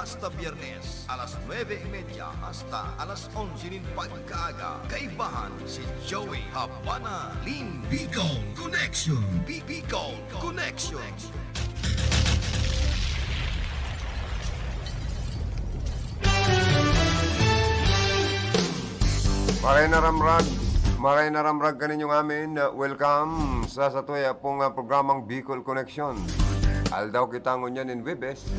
hasta Biyernes, alas 9:30 hasta alas 11 ng pagkaaga. Kaibahan si Joey Habana Lim. Bicol Connection. Bicol Connection. Maray na ramrag kaninyong amin. Welcome sa satuya pong programang Bicol Connection. Aldaw kita ngunyan in Webes.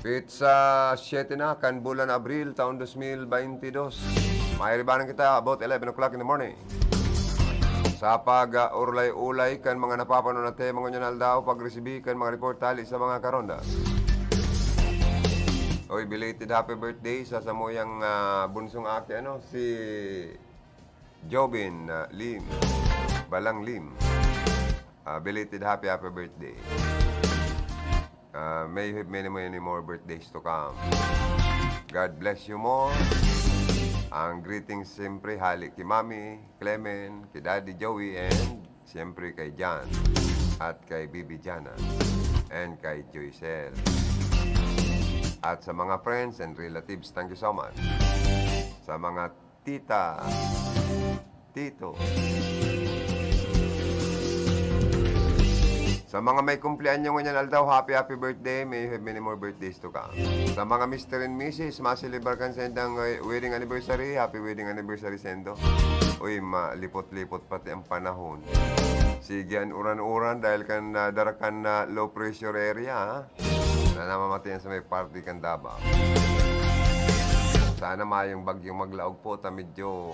Pizza 7 na, kan bulan Abril, taon 2022. Mairibanan kita about 11 o'clock in the morning. Sa pag-urlay-ulay kan mga napapanood natin mga nyan aldaw, pag-resibi kan mga report tali sa mga karonda. Oy, belated happy birthday sa samuyang bunsong aki, si Jobin Lim, Balang Lim. Belated happy birthday. May you have many more birthdays to come. God bless you more. Ang greetings siyempre hali kay Mami, Clement, kay Daddy Joey, and siyempre kay Jan, at kay Bibi Jana, and kay Joycel. At sa mga friends and relatives, thank you so much. Sa mga tita, tito, sa mga may kumpleanyo ngayon aldaw, happy birthday. May you have many more birthdays to come. Sa mga Mr. and Mrs. masilibarkan sa indang wedding anniversary, happy wedding anniversary sendo. Uy, malipot-lipot pati ang panahon. Sige, uran-uran dahil kan darakan na low pressure area, ha? Na namamatayan sa may party kan Davao. Sana mayong bagyong maglaog po, ta medyo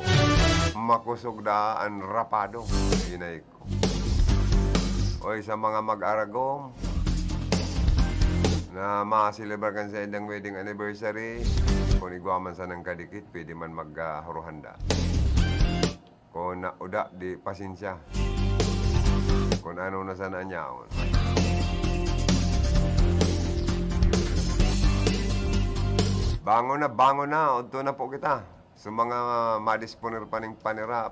makusog da ang rapado. Inay ko. Oy, sa mga mag-aragong na makasilibarkan sa indang wedding anniversary, kung igwaman sa nang kadikit, pwede man mag-haruhanda. Kung nauda, di pasensya. Kung ano na sana anyaon. Bango na, udto na po kita. Sa mga madisponer pa ng panira,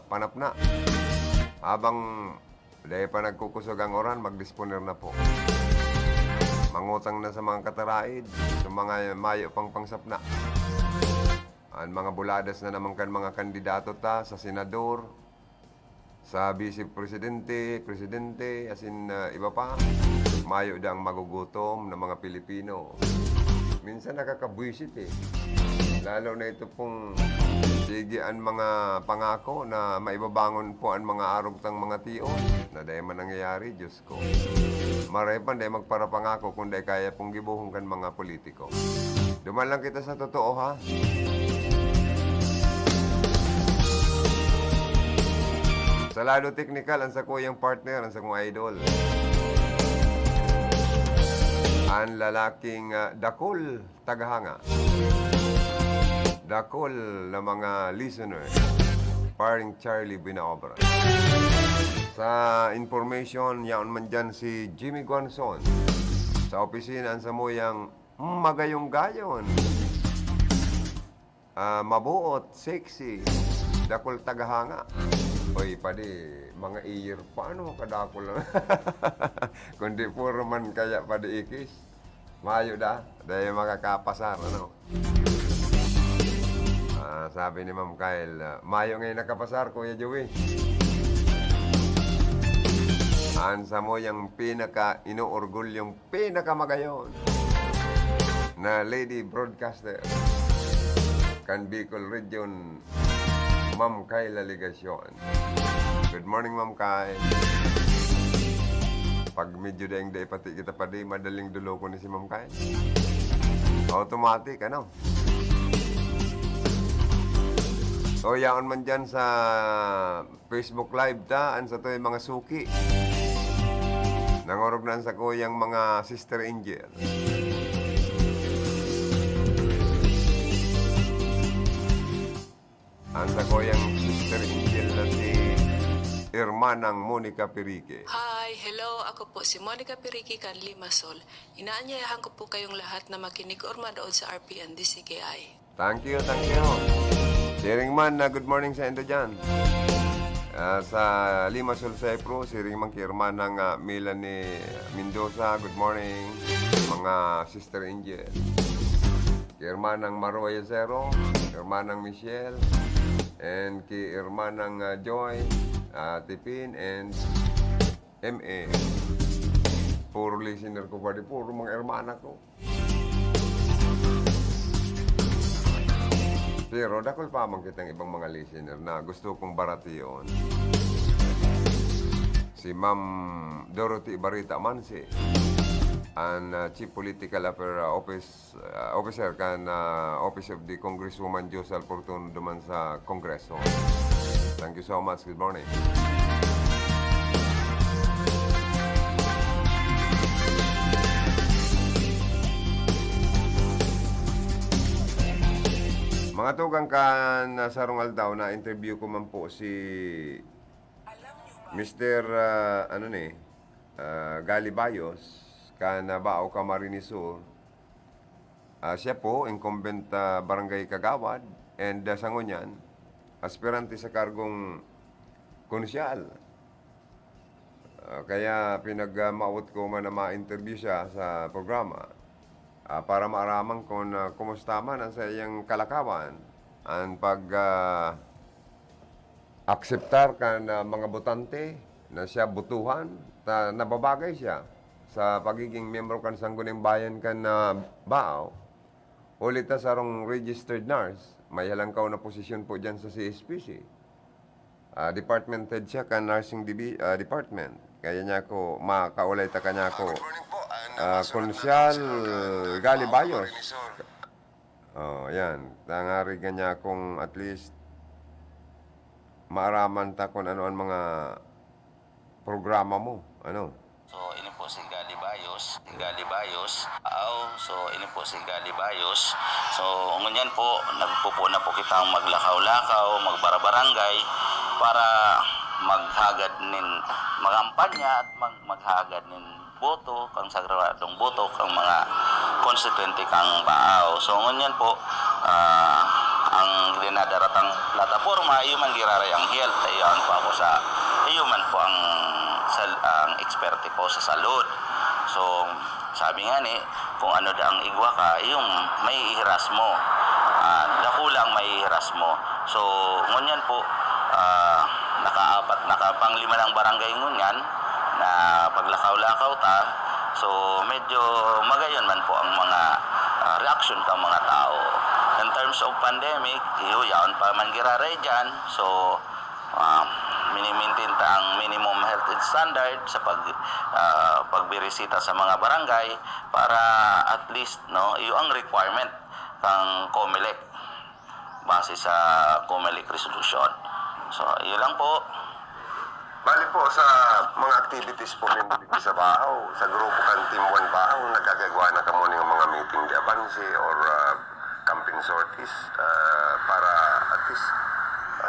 panapna. Habang dahil pa nagkukusog ang oran, magdisponer na po. Mangutang na sa mga kataraid, sa mga mayo pang pangsapna. Ang mga buladas na naman kan mga kandidato ta sa senador, sa vice-presidente, presidente, iba pa. Mayo dang magugutom ng mga Pilipino. Minsan nakakabwisit Lalo na ito pong sige ang mga pangako na maibabangon po ang mga arugtang mga tiyo na dahil man nangyayari, Diyos ko. Marepan dahil magparapangako kung dahil kaya pong gibuhong kan mga politiko. Duman lang kita sa totoo, ha? Sa lado technical, ang sa kuyang partner, ang sa kong idol. Ang lalaking dakol tagahanga. Dakol na mga listener, paring Charlie Binaobra. Sa information, yaon man dyan si Jimmy Guanzon. Sa opisina sa moyang magayong-gayon. Mabuot, sexy, dakol tagahanga. Oy, padi, mga ear, paano kadakol lang? Kundi puro man kaya padi ikis. Mayo da, dahil makakapasar, ano? Sabi ni Ma'am Kyle, mayo ngayon nakapasar, Kuya Joey. Ansa mo yung inuorgulyong pinakamagayon na lady broadcaster kan Bicol Region, Ma'am Kyle Aligacion. Good morning, Ma'am Kyle. Pag medyo daing day pati kita pa di, madaling dulo ko ni si Ma'am Kyle. Automatic, ano? O yaon man dyan sa Facebook Live an sa to yung mga suki. Nangorog na sa kuyang mga Sister Angel. Ang sa kuyang Sister Angel na si Hermanang Monica Pirique. Hi, hello. Ako po si Monica Pirique kan Limasol. Inaanyayahan ko po kayong lahat na makinig or manood sa RPN DCKI. Thank you, thank you. Sharing man, good morning sa endo dyan. Sa Limassol, Cyprus, si Ring Mangkirma ng Melanie Mendoza, good morning. Mga Sister Angel. Kay ng Maroya Zero, kay ng Michelle, and kay ng Joy, Tipin, and M.A. Puro listener ko pa di, puro mga hermana ko. Pero dakol pa man kitang ibang mga listener na gusto kong baration. Si Ma'am Dorothy Barita Mansi, ang Chief Political Officer kan Office of the Congresswoman Josal Fortuno duman sa Kongreso. Thank you so much. Good morning. Mga tugang kan sa Rongal daw na interview ko man po si Mr. Gali Bayos kan Bao Camarines Sur. Siya po incumbent barangay Kagawad and sa ngunyan aspirante sa kargong konsyal. Kaya pinagmaot ko man na ma-interview siya sa programa. Para maaraman kung kumusta man ang sa iyang kalakawan ang akseptar ka na mga botante na siya butuhan, nababagay siya sa pagiging miyembro kan Sangguning Bayan kan na Bao. Ulit sa rong registered nurse, may halangkaw na posisyon po dyan sa CSPC. Department head siya kan nursing department. Kaya niya ako, makaulay ta kanya ako. Konsyal Gali Bayos. Yan. Tangari kanya akong at least maaraman ta kung ano ang mga programa mo. Ano? So, ini po si Gali Bayos. So, ini po si Gali Bayos. So, ngunyan po, nagpupuna po kitang maglakaw-lakaw, magbarabarangay para maghagad nin magampanya at maghagad nin boto, kang sagradong boto, kang mga konstituente kang Bao. So, ngunyan po, ang dinadaratang plataforma, iyo man giraray ang health, iyo man po ang eksperte po sa salud. So, sabi nga ni, kung ano da ang igwa ka, yung may ihiras mo. Dakulang may ihiras mo. So, ngunyan po, nakapang-lima ng barangay ngunyan, na paglakaw-lakaw ta, so medyo magayon man po ang mga reaction ng mga tao. In terms of pandemic, yaon pa man giraray dyan, so minimaintain ta ang minimum health standard sa pagbirisita sa mga barangay para at least iyo ang requirement ng COMELEC base sa COMELEC resolution. So, iyo lang po. Bali po sa mga activities po ninyo dito sa Bao, sa grupo kan Team 1 Bao, nagkagagawa na kamo ng mga meeting di Abansi or camping sorties para at least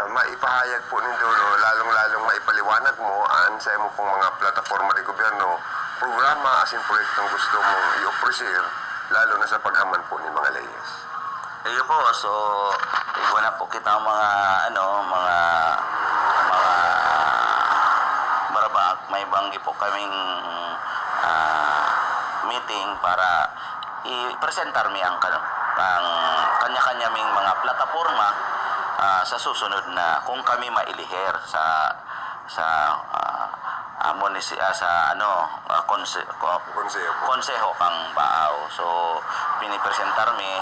maipahayag po ninyo, lalong-lalong maipaliwanag mo sa imo pong mga plataforma ng gobyerno, programa asin proyektong gusto mong i-offer, lalo na sa paghaman po ng mga layers. Iyo po, so iwan na po kita mga may banggi po kaming meeting para i-presentar mi ang kanya-kanya ming mga plataforma sa susunod na kung kami mailihir sa konseho kang Bao. So pinipresentar mi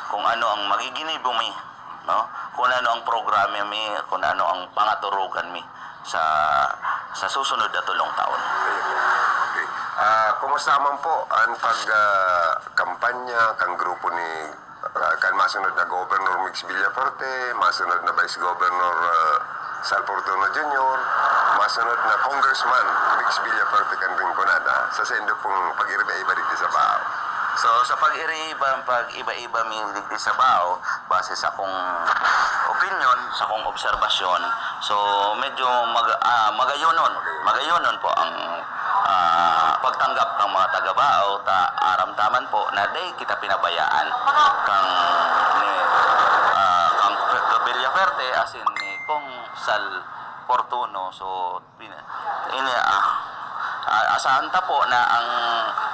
kung ano ang magiginibo mi, kung ano ang programa mi, kung ano ang pangaturugan mi sa susunod na tulong taon. Okay. Kumusta man po ang pag-kampanya kang grupo ni kan masunod na Governor Mix Villafuerte, masunod na Vice Governor Sal Fortuno Jr., masunod na Congressman Mix Villafuerte kan Rinconada sa sendo pong pag-iba-iba dito sa Bao. So sa pag-iba-iba mi digdi sa Bao, base sa kong opinion, sa kong obserbasyon, so medyo magayonon po ang pagtanggap ng mga taga-Bao, aramdaman po na day kita pinabayaan kang Villafuerte asin ni Kong Sal oportuno. So asahan ta po na ang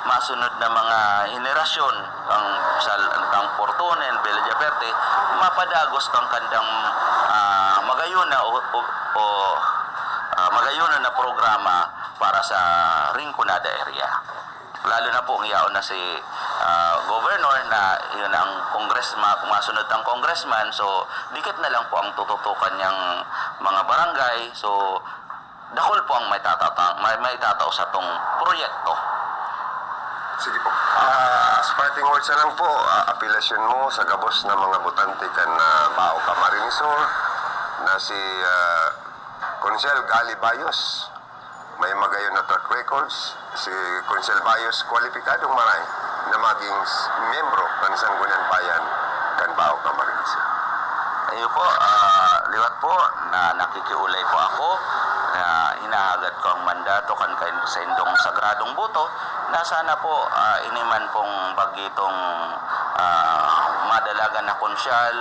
masunod na mga henerasyon kang Portunen, Villaferti, mapadagos kang kandang magayuna magayuna na programa para sa Rinconada area. Lalo na po ngayon na si governor na yun ang masunod ang congressman, so dikit na lang po ang tututukan niyang mga barangay. So dahol po ang may tatao sa tong proyekto. Sige po. As parting words na lang po, apelasyon mo sa gabos ng mga butante kan Bao Camarinesor na si Consel Gali Bayos. May magayon na track records. Si Consel Bayos kwalipikadong maray na maging miyembro ng Sangguniang Bayan kan Bao Camarinesor. Ayun po, liwat po na nakikiulay po ako na hinahagad ko ang mandato kan sa indong sagradong buto na sana po iniman pong bagitong madalagan na konsyal,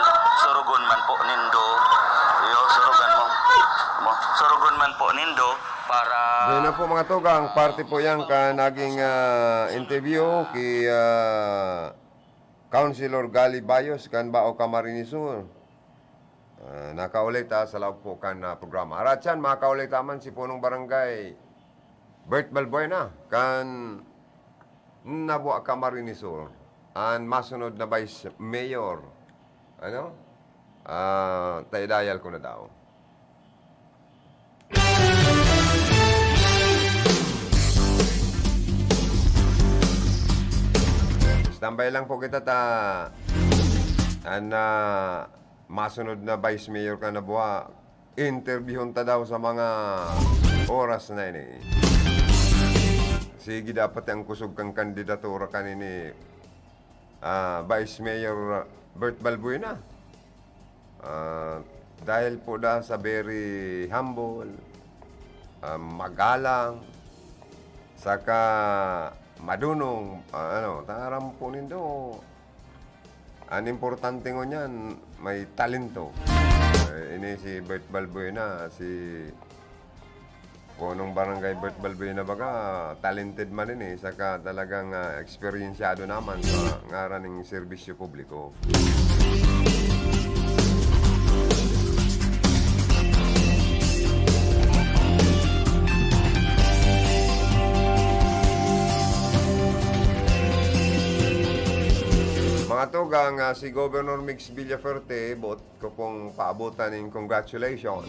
surugon man po nindo, surugon man po nindo para... Doon na po mga tugang, party po yan ka naging interview kay Councilor Gali Bayos kan Bao Camarinesor. Nakaulit sa loob po kan programa. Aratsan, makaulit man si punong barangay Bert Balbuena kan Nabua Camarinesor ang masunod na Vice Mayor. Taidayal ko na daw. Standby lang po kita masunod na Vice Mayor ka na buwa, interviewon ta daw sa mga oras na ini. Sige, dapat ang kusog kang kandidatura kanini Vice Mayor Bert Balbuena. Dahil po sa very humble, magalang, saka madunong, taram po nindo. Ang importante ko niyan, may talento. Ini si Bert Balbuena, si punong barangay Bert Balbuena baga, talented man ini, saka talagang eksperyensyado naman sa ngaran ng serbisyo publiko. Mga tugang, si Governor Mix Villafuerte, bot ko pong paabutan ng congratulations.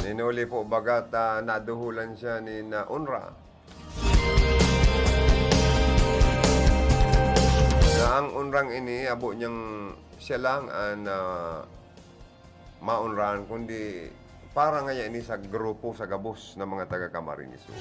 Ninuli po bagat naduhulan siya ni UNRWA. Na ang UNRWA ini, abo niyang siya lang ang maunrahan, kundi para ngayon ini sa grupo sa gabos ng mga taga-Camarinesor.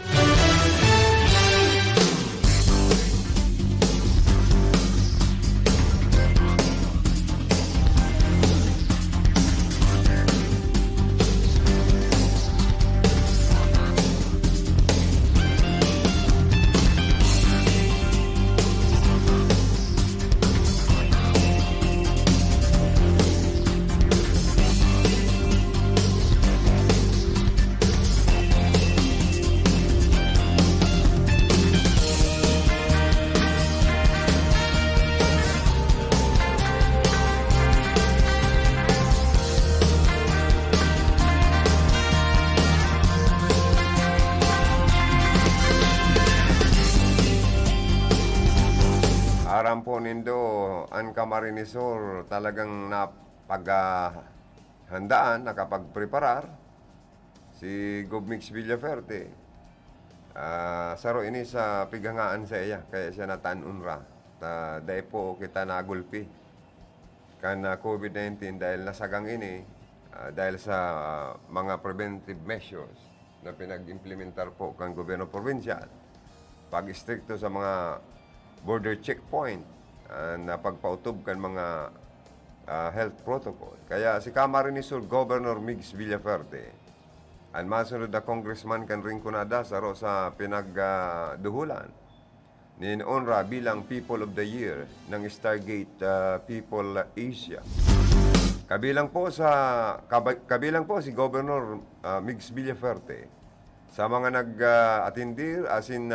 Aram po nindo, ang Camarinesor talagang napaghandaan, nakapagpreparar si Gobmix Villafuerte. Saro ini sa pigangaan sa iya, kaya siya natanunra. Dahil po kita nagulpi kan COVID-19 dahil nasagang ini, dahil sa mga preventive measures na pinag-implementar po kan gobyerno provincial. Pag-istrikto sa mga border checkpoint na pagpautob kan mga health protocol. Kaya si Camarinesor Governor Mix Villafuerte ang masunod na congressman kan Rinconada saro sa pinagduhulan ni UNRWA bilang People of the Year ng Stargate People Asia. Kabilang po si Governor Migs Villafuerte sa mga nag-atindir as in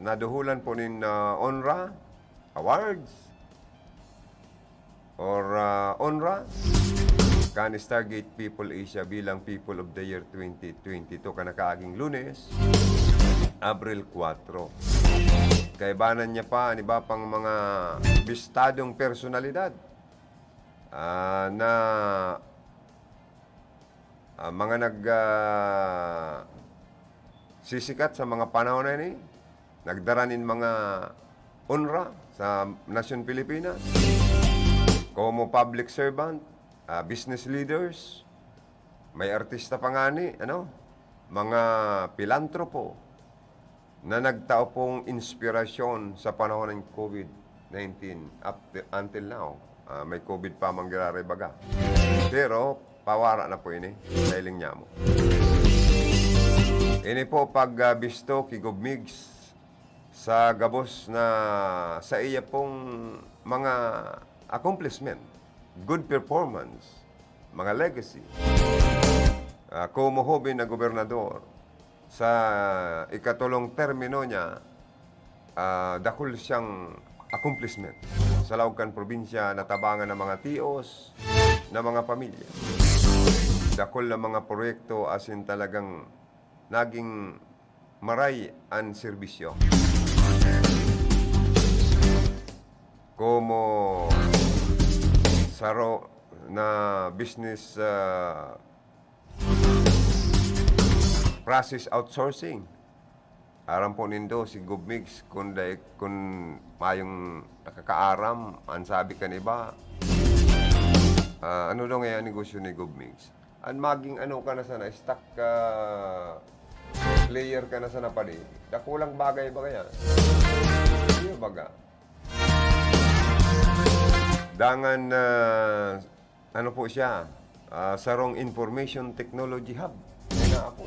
naduhulan po nin ONRA awards or ONRA kan Stargate People Asia bilang People of the Year 2022 kanakaaging Lunes, Abril 4. Kaibanan niya pa ang iba pang mga bistadong personalidad na mga sisikat sa mga panahon na ini, nagdaranin mga UNRWA sa Nasyon Pilipinas, como public servant, business leaders, may artista pa nga ni, mga pilantropo na nagtao pong inspirasyon sa panahon ng COVID-19 until now. May COVID pa manggirari baga. Pero, pawara na po ini. Sailing niya mo. Ini po pagbisto kay Gobmigs sa gabos na sa iya pong mga accomplishment, good performance, mga legacy. Como hobi na gobernador, sa ikatulong termino niya, dakol siyang accomplishment sa Laucan probinsya, natabangan ng mga tios, ng mga pamilya. Dakol na mga proyekto as in talagang naging maray ang serbisyo. Como saro na business process outsourcing. Aram po nindo si Gobmigs kung mayong nakakaaram, ang sabi ka iba. Ano daw ngayon negosyo ni Gobmigs? Ang maging ka na sana, stock player ka na sana pa di. Dakulang bagay ba kaya? Hindi baga. Dangan, ano po siya, sarong information technology hub. Na po.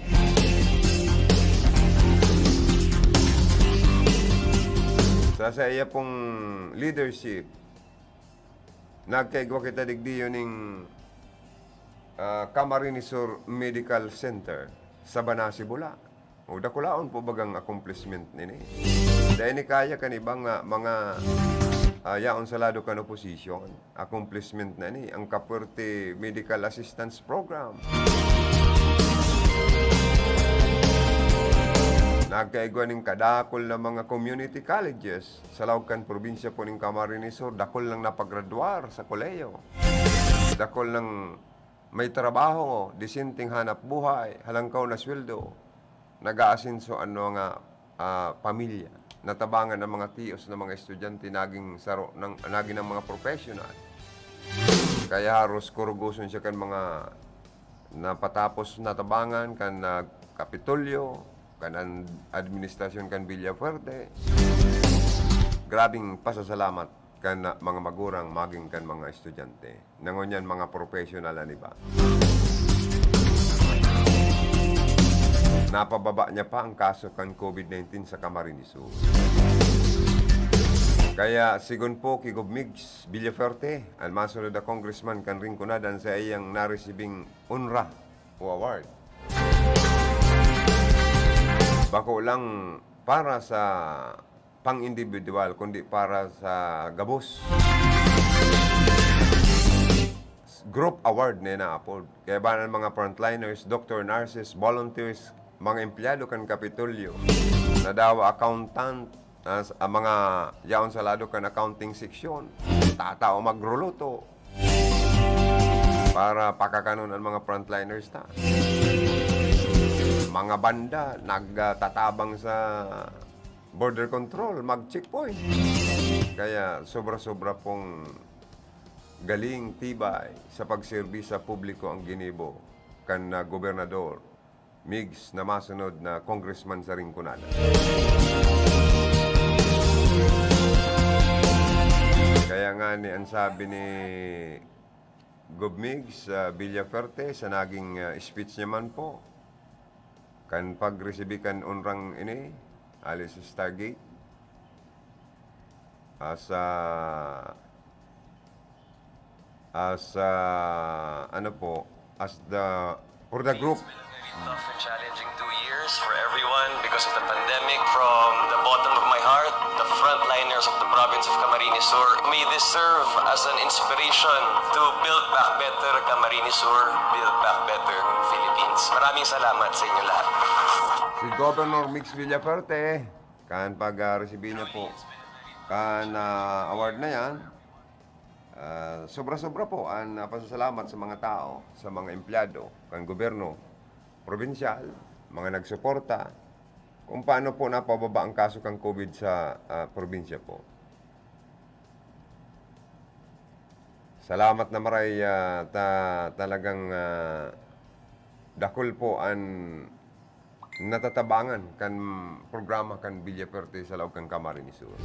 Sa iya pong leadership, nagkaigwa kita digdiyo ning Camarinesor Medical Center sa Banasi, Bula. O dakulaon po bagang accomplishment nini. Dahil ni kaya kanibang mga yaon sa lado kan oposisyon, accomplishment na ni ang Kapwerte Medical Assistance Program. Nagkaigwa ning kadakol na mga community colleges sa Laucan probinsya po ng Camarinesor, dakol lang napagraduar sa koleyo. Dakol lang may trabaho, disenteng hanap buhay, halangkaw na sweldo, nag-aasinso nga pamilya, natabangan ng mga tiyos ng mga estudyante, naging ng mga professional. Kaya haros kuruguson siya kan mga napatapos natabangan kan Kapitolyo, kan administrasyon kan Villafuerte. Grabing pasasalamat kan mga magurang maging kan mga estudyante. Nangonyan mga professional ba? Napababa niya pa ang kaso kan COVID-19 sa Camarinesor. Kaya sigon po kay Gobmigs Villafuerte, ang masunod na congressman kan ringkunadan sa iyang naresibing UNRWA o award. Bako lang para sa pang-individual, kundi para sa gabos. Group award na naapod. Kaya ba ng mga frontliners, doctor, nurses, volunteers, mga empleyado kan Kapitolyo, na daw accountant, mga yaon sa lado kan accounting section, tatao magruluto, para pakakanon ang mga frontliners ta. Mga banda, nagtatabang sa border control, mag-checkpoint. Kaya sobra-sobra pong galing, tibay sa pagservis sa publiko ang ginibo kan gobernador Migs na masunod na congressman sa ringkunadan. Kaya nga ni ang sabi ni Gobmigs Villafuerte sa naging speech niya man po, kan pag-resibi kan unrang ini alis sa Stargate sa as ano po, as for the group. Tough and challenging 2 years for everyone because of the pandemic. From the bottom of my heart, the frontliners of the province of Camarines Sur, may this serve as an inspiration to build back better Camarines Sur, build back better Philippines. Maraming salamat sa inyo lahat. Si Governor Mix Villafuerte, kan pag-receive niya po kan award na yan, sobra-sobra po ang pasasalamat sa mga tao, sa mga empleyado, kan gobyerno, probinsyal, mga nagsuporta, kung paano po napababa ang kaso ng COVID sa probinsya po. Salamat na maray talagang dakol po ang natatabangan kan programa kan Villafuerte sa loob kan Camarines Sur.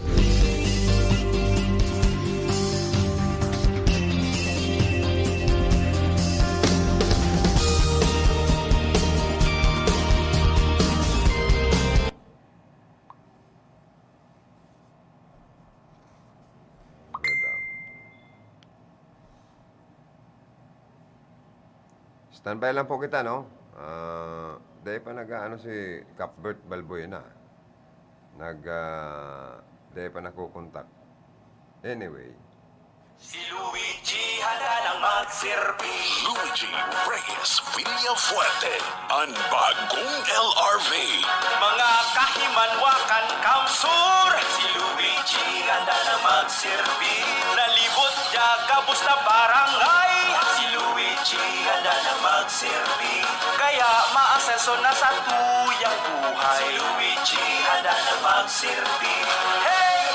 Standby lang po kita, no? Dahil pa nag-ano si Cuthbert Balbuena. Dahil pa nakukontak. Anyway. Si Luigi handa nang magserbi. Luigi Reyes Villafuerte, ang bagong LRV. Mga kahimanwakan kamsur. Si Luigi handa nang magserbi. Nalibot niya gabos na barangay. Si Luigi handa nang magserbi. Kaya maasenso na sa tuyang buhay. Si Luigi handa nang magserbi. Hey!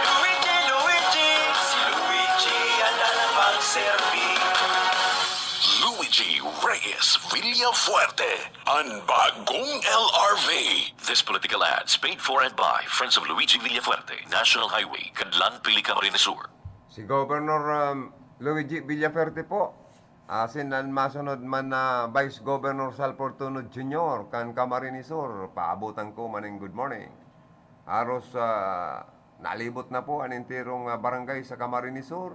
Luigi, Luigi! Si Luigi handa nang magserbi. Luigi Reyes Villafuerte, ang bagong LRV. This political ads paid for and by Friends of Luigi Villafuerte, National Highway, Cadlan, Pili, Camarines Sur. Si Governor Luigi Villafuerte po, asin ang masunod man na Vice Governor Sal Fortuno Jr. kan Camarines Sur, paabutan ko maning good morning. Aros nalibot na po ang intirong barangay sa Camarines Sur.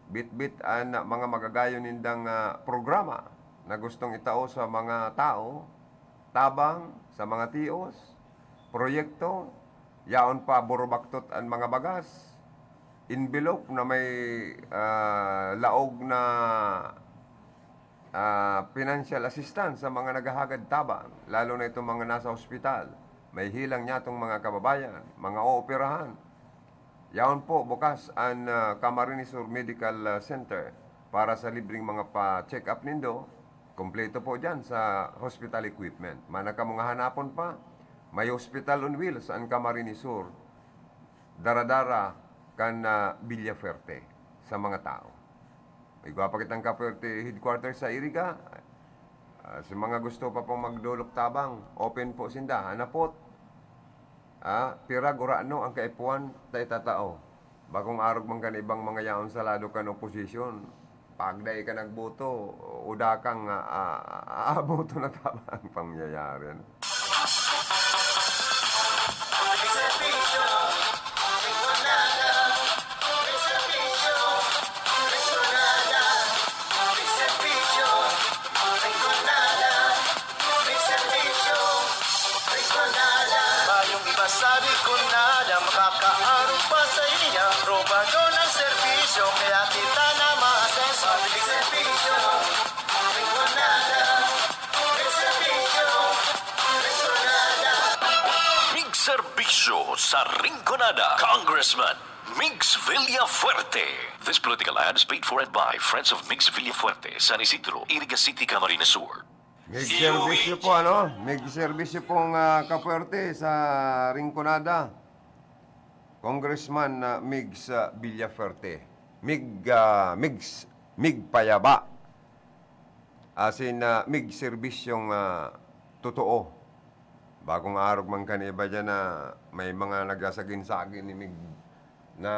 Bit-bit ang mga magagayon nindang programa na gustong itao sa mga tao, tabang sa mga tios, proyekto, yaon pa burubaktot ang mga bagas, envelope na may laog na financial assistance sa mga naghahagad tabang, lalo na itong mga nasa ospital. May hilang niya itong mga kababayan, mga ooperahan. Yaon po, bukas ang Camarines Sur Medical Center para sa libreng mga pa-check up nindo. Kompleto po dyan sa hospital equipment. Manaka mga hanapon pa, may hospital on wheels ang Camarines Sur. Daradara kan Villafuerte sa mga tao. May gwapa kitang Cafuerte headquarters sa Iriga. Sa mga gusto pa pong magdulok tabang, open po sinda, hanapot. Pira gurano ang kaipuan tayo tatao. Bagong arog man kan ibang mga yaon sa lado kan oposisyon. Pagday ka nagboto, uda kang aboto na tama ang pangyayari. Sabi ko na makakaarong pa sa iya. Robado ng serbisyo, kaya kita na maasenso. May serbisyo, may konada. May serbisyo, may konada. Mig Serbisyo sa Rinconada, Congressman Migs Villafuerte. This political ad is paid for and by Friends of Migs Villafuerte, San Isidro, Iriga City, Camarines Sur. May serbisyo po, ano? May serbisyo pong Cafuerte sa Rinconada. Congressman Migs Villafuerte. Mig Payaba. Asin Mig serbisyong totoo. Bagong arog man kaniba dyan na may mga nagasagin-sagin ni Mig na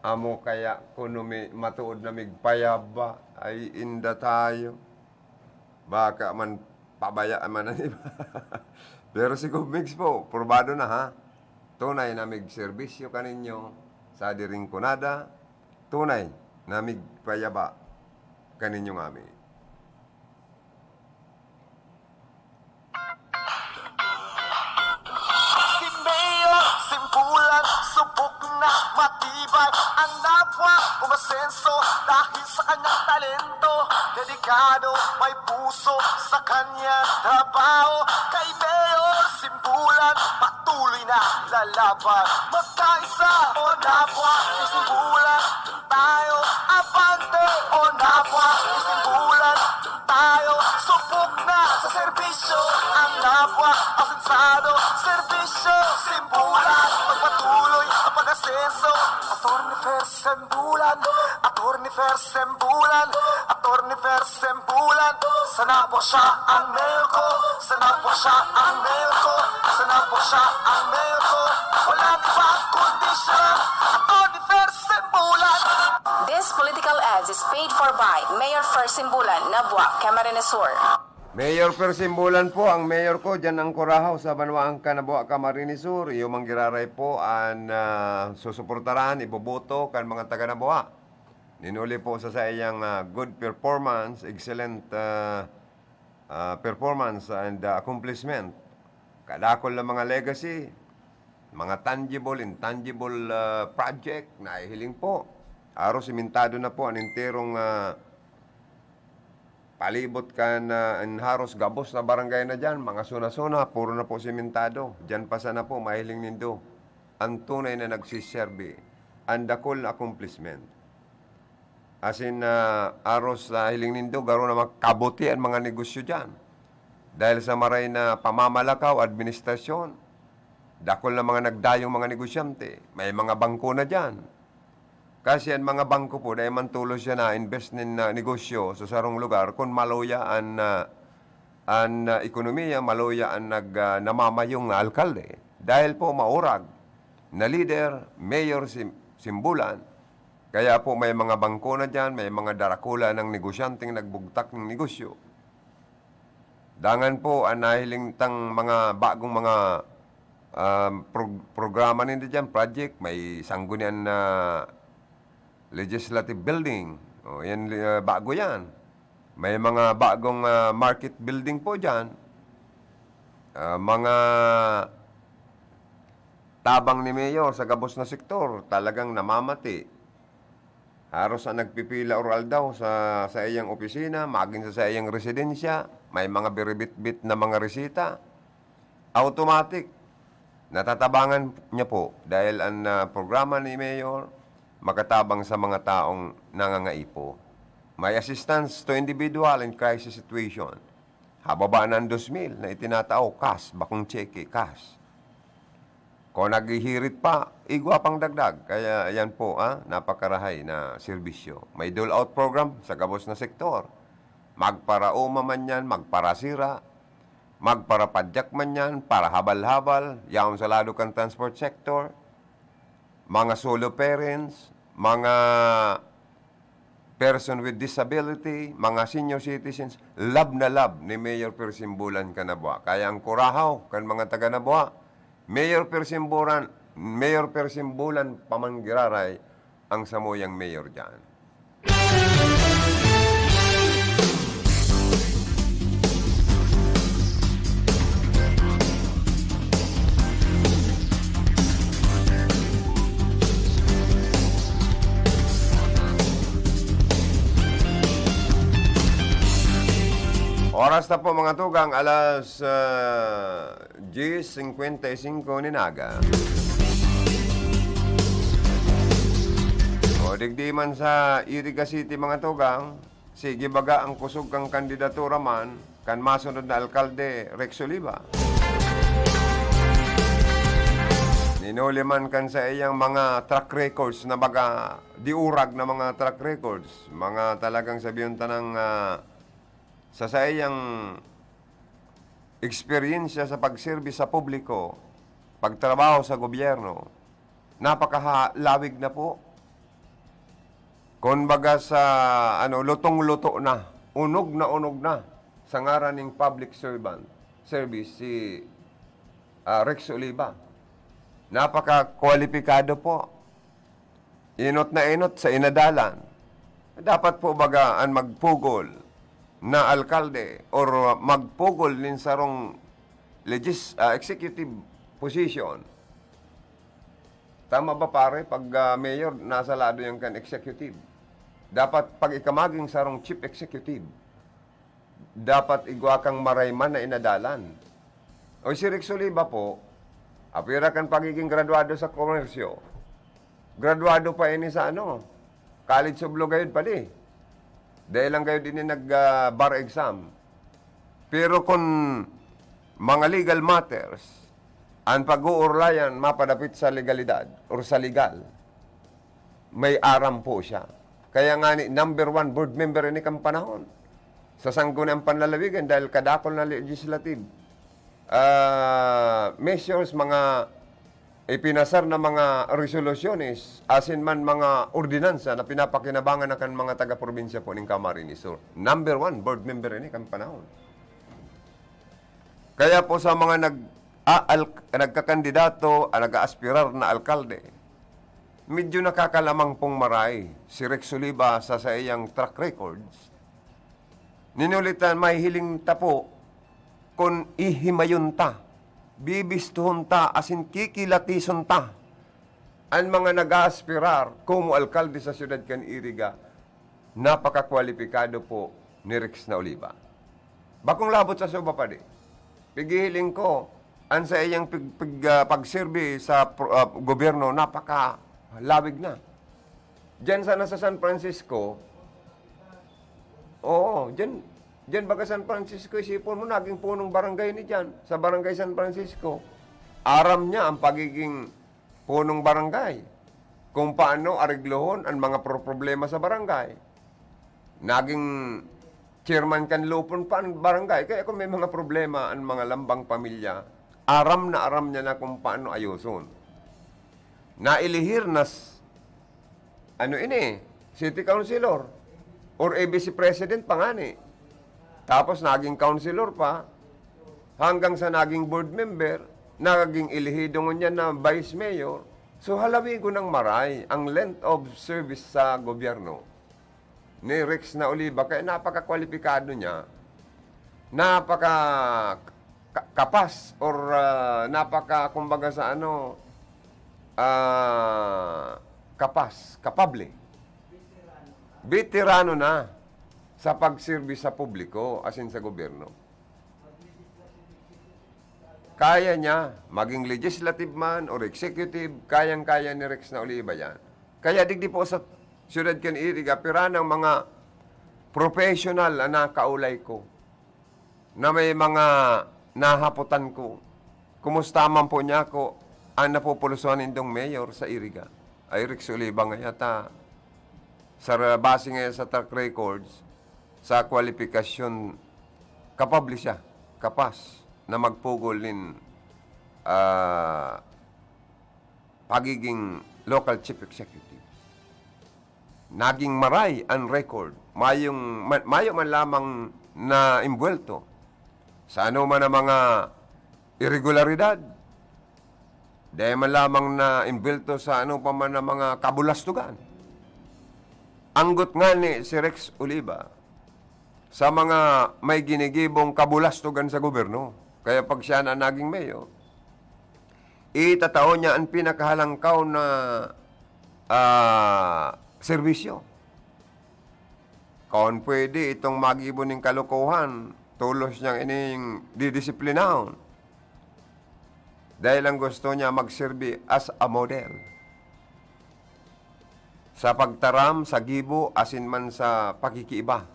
amo kaya kuno matuod na Mig Payaba ay inda tayo. Baka man pabayaan man na iba. Pero si Migs po, probado na ha. Tunay na mig serbisyo kaninyo sa Rinconada. Tunay na mig payaba kaninyong ami. Si Mayor Simbulan, subok na matibay ang napwa umasenso dahil sa kanyang talento. Delikado, may puso sa kanyang trabaho. Kay Mayor Simbulan, patuloy na lalaban. Magkaisa o napwa, Simbulan, tayo abante o napwa, Simbulan, tayo subok na sa serbisyo. Ang napwa, asensado, serbisyo, Simbulan, magpatuloy ang pag-asenso. Attorney Fer Simbulan, Attorney Fer Simbulan, Attorney Fer Simbulan. Sana po siya ang mayor ko, sana po siya ang mayor ko, sana po siya ang mayor ko. Walang ibang kundi siya, Attorney Fer Simbulan. This political ads is paid for by Mayor Fer Simbulan, Nabua, Camarines Sur. Mayor Persimbulan po, ang mayor ko dyan ang Curahaw sa Banwaang Kanaboa, Camarines Sur. Iyo manggiraray po ang susuportaran, iboboto kan mga taga Naboa. Ninuli po sa iyang good performance, excellent performance and accomplishment. Kadakol na mga legacy, mga tangible, intangible project na ihiling po. Aro simentado na po ang enterong palibot kan haros gabos na barangay na dyan, mga suna-suna, puro na po simentado. Dyan pa sana po, mahiling nindo. Ang tunay na nagsiserbi, ang dakol na accomplishment. As in, aros hiling nindo, garo na makabuti ang mga negosyo dyan. Dahil sa maray na pamamalakaw, administrasyon, dakol na mga nagdayong mga negosyante, may mga bangko na dyan. Kasi ang mga bangko po, dahil man tulos siya na invest nin negosyo sa sarong lugar, kung maloya ang ekonomiya, maloya ang namamayong na alkalde. Dahil po maurag na leader, Mayor Simbulan, kaya po may mga bangko na dyan, may mga darakula ng negosyanteng nagbugtak ng negosyo. Dangan po ang nahiling tang mga bagong mga programa nila dyan, project, may sanggunian na legislative building. O, yan, bago yan. May mga bagong market building po dyan. Mga tabang ni Mayor sa gabos na sektor, talagang namamati. Haros ang nagpipila oral daw sa iyang opisina, maging sa iyang residensya, may mga biribit-bit na mga resita. Automatic. Natatabangan niya po dahil ang programa ni Mayor, makatabang sa mga taong nangangaipo. May assistance to individual in crisis situation. Hababa ng 2,000 na itinatao, cash, bakong cheque, cash. Kung naghihirit pa, igwa pang dagdag. Kaya yan po, napakarahay na serbisyo. May dole-out program sa gabos na sektor. Magparauma man yan, magparasira, magparapadyak man yan, para habal-habal, yaon sa lalo kang transport sector, mga solo parents, mga person with disability, mga senior citizens, love na love ni Mayor Persimbulan Kanaboa. Kaya ang Curahaw, kan mga taga Naboa, Mayor Persimbulan Pamanggiraray, ang samuyang mayor dyan. Oras na po mga tugang, alas 10:55 ni Naga. O digdiman sa Iriga City mga tugang, sige baga ang kusog kang kandidatura man, kan masunod na alkalde Rex Oliva. Ninuli man kan sa iyang mga track records na baga diurag na mga track records, mga talagang sabihin tanang sa iyang eksperyensya sa pagservis sa publiko, pagtrabaho sa gobyerno, napakalawig na po. Kumbaga sa lutong-luto na, unog na sa ngaran ng public servant service si Rex Oliva. Napaka-kwalipikado po. Inot na inot sa inadalan. Dapat po bagaan magpugol na alkalde or magpugol din sarong executive position. Tama ba pare, pag mayor, nasa lado yung kan executive? Dapat pag ikamaging sarong chief executive, dapat igwa kang marayman na inadalan. O si Rex Oliva po, apira kan pagiging graduado sa komersyo. Graduado pa ini sa College of Law gayud pa di. Dahil lang kayo din nag-bar exam. Pero kung mga legal matters, ang pag-uurlayan mapadapit sa legalidad or sa legal, may aram po siya. Kaya nga ni, number 1 board member ini kang panahon. Sa sanggunang panlalawigan dahil kadakol na legislative. Measures, mga ipinasar na mga resolusyones, asin man mga ordinansa na pinapakinabangan na kan mga taga-probinsya po ng Camarines Sur. Number 1 board member ini kang panahon. Kaya po sa mga nagkakandidato, nag-aaspirar na alkalde, medyo nakakalamang pong maray si Rex Oliva sa iyang track records. Ninulitan may hiling tapo kung ihimayon ta, bibistuhon ta, asin kikilatison ta, ang mga nag-aaspirar como alkalde sa siyudad kan Iriga, napakakwalipikado po ni Rex na Oliva. Bakong labot sa suba pa di. Pigihiling ko, ang sa iyang pagserbi sa gobyerno, napakalawig na. Diyan sana sa San Francisco, diyan baga San Francisco, isipon mo, naging punong barangay ni diyan, sa barangay San Francisco. Aram niya ang pagiging punong barangay. Kung paano ariglohon ang mga problema sa barangay. Naging chairman kan lupon pa ang barangay. Kaya kung may mga problema ang mga lambang pamilya, aram niya na kung paano ayuson. Nailihir nas, city councilor or ABC president pa nga ni. Tapos naging councilor pa, hanggang sa naging board member, naging ilihidong niya na vice mayor. So halawi ko ng maray ang length of service sa gobyerno ni Rex na Oliva, kaya napaka-kwalipikado niya, napaka-kapas, or kumbaga sa kapable. Veterano na sa pagserbi sa publiko, asin sa gobyerno. Kaya niya, maging legislative man or executive, kayang-kaya ni Rex na Oliva yan. Kaya digdi po sa Siyudad kan Iriga, pira ng mga professional na kaulay ko, na may mga nahaputan ko. Kumusta man po niya ako, ang napupulusuan indong mayor sa Iriga. Ay Rex Oliva nga yata, sa base nga sa track records, sa kwalifikasyon, kapable siya, kapas, na magpugol din pagiging local chief executive. Naging maray ang record. Mayo man lamang na imbuelto sa man ang mga irregularidad. Dahil man lamang na imbuelto sa pa man ang mga kabulastugan. Anggot nga ni si Rex Oliva sa mga may ginigibong kabulastugan sa gobyerno. Kaya pag siya na naging mayor, itatao niya ang pinakahalangkaw na serbisyo. Kung pwede itong mag-ibon ng kalokohan, tulos niyang ining didisiplinahon. Dahil ang gusto niya magserbi as a model. Sa pagtaram, sa gibo, asin man sa pakikiiba.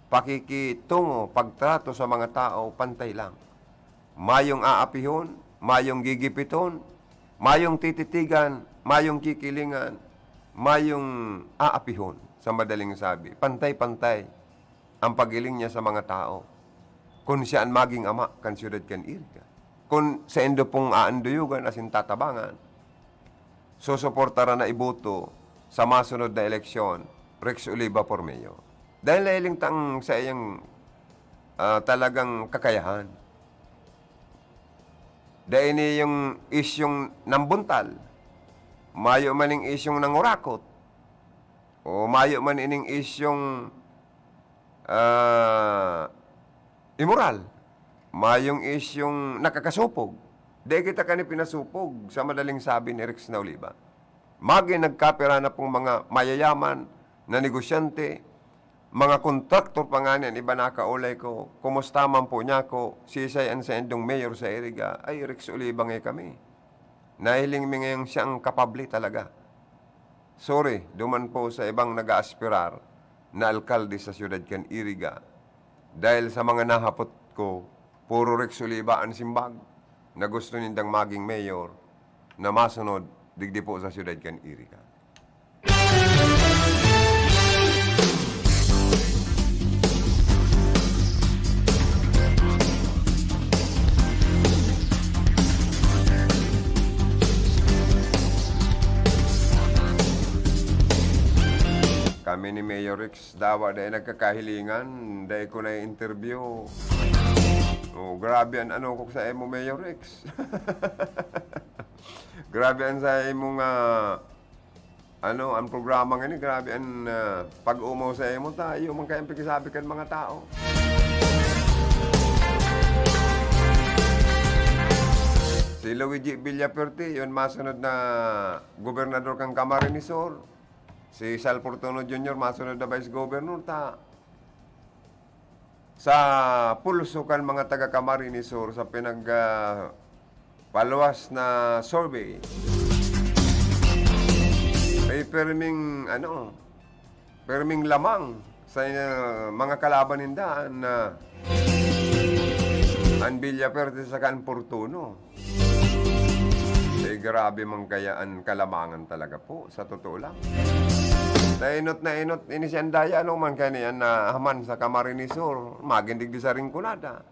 Pakikitungo, pagtrato sa mga tao, pantay lang. Mayong aapihon, mayong gigipiton, mayong tititigan, mayong kikilingan, mayong aapihon, sa madaling sabi. Pantay-pantay ang pagiling niya sa mga tao. Kung siya ang maging ama, kan siyudad kan Iriga. Kung sa endo pong aanduyugan, asin tatabangan, susuportara na iboto sa masunod na eleksyon, Rex Oliva por mayor. Dahil nailing tang sa iyang talagang kakayahan. Dahil ni yung isyong nambuntal, mayo maning isyong nangurakot, o mayo man ining isyong immoral, mayong isyong nakakasupog. Di kita kani pinasupog sa madaling sabi ni Rex Nauliba. Magi nagkapera na pong mga mayayaman na negosyante, mga kontraktor pa nga niyan, iba nakaulay ko, kumusta man po niya ko, sisay ang sa endong mayor sa Iriga, ay Rex Oliva ngay kami. Nahiling mi ngayong siyang kapabli talaga. Sorry, duman po sa ibang nag-aaspirar na alkalde sa siyudad kan Iriga. Dahil sa mga nahapot ko, puro Rex Oliva ang simbag na gusto nindang maging mayor na masunod digdi po sa siyudad kan Iriga. Kami ni Mayor Rex Dawa dahil nagkakahilingan, dahil ko na interview. Oh, grabe ang ano ko sa emo, Mayor Rex. Grabe ang sa emo nga, ang programa nga ni, grabe ang pag-umaw sa emo tayo, man kayang pikisabi kan mga tao. Si Luigi Villafuerte, yun masunod na gobernador kang Camarines Sur. Si Sal Portono Jr. masunod na Vice Governor ta. Sa pulso kan mga taga Camarines Sur sa paluwas na survey. Ay perming perming lamang sa mga kalaban ninda na ang Villafuerte sa kan Portono. Ay grabe man kaya ang kalamangan talaga po, sa totoo lang. Na inot, ini si Andaya, man kaniyan na haman sa Camarines Sur, magindig di sa ringkunada.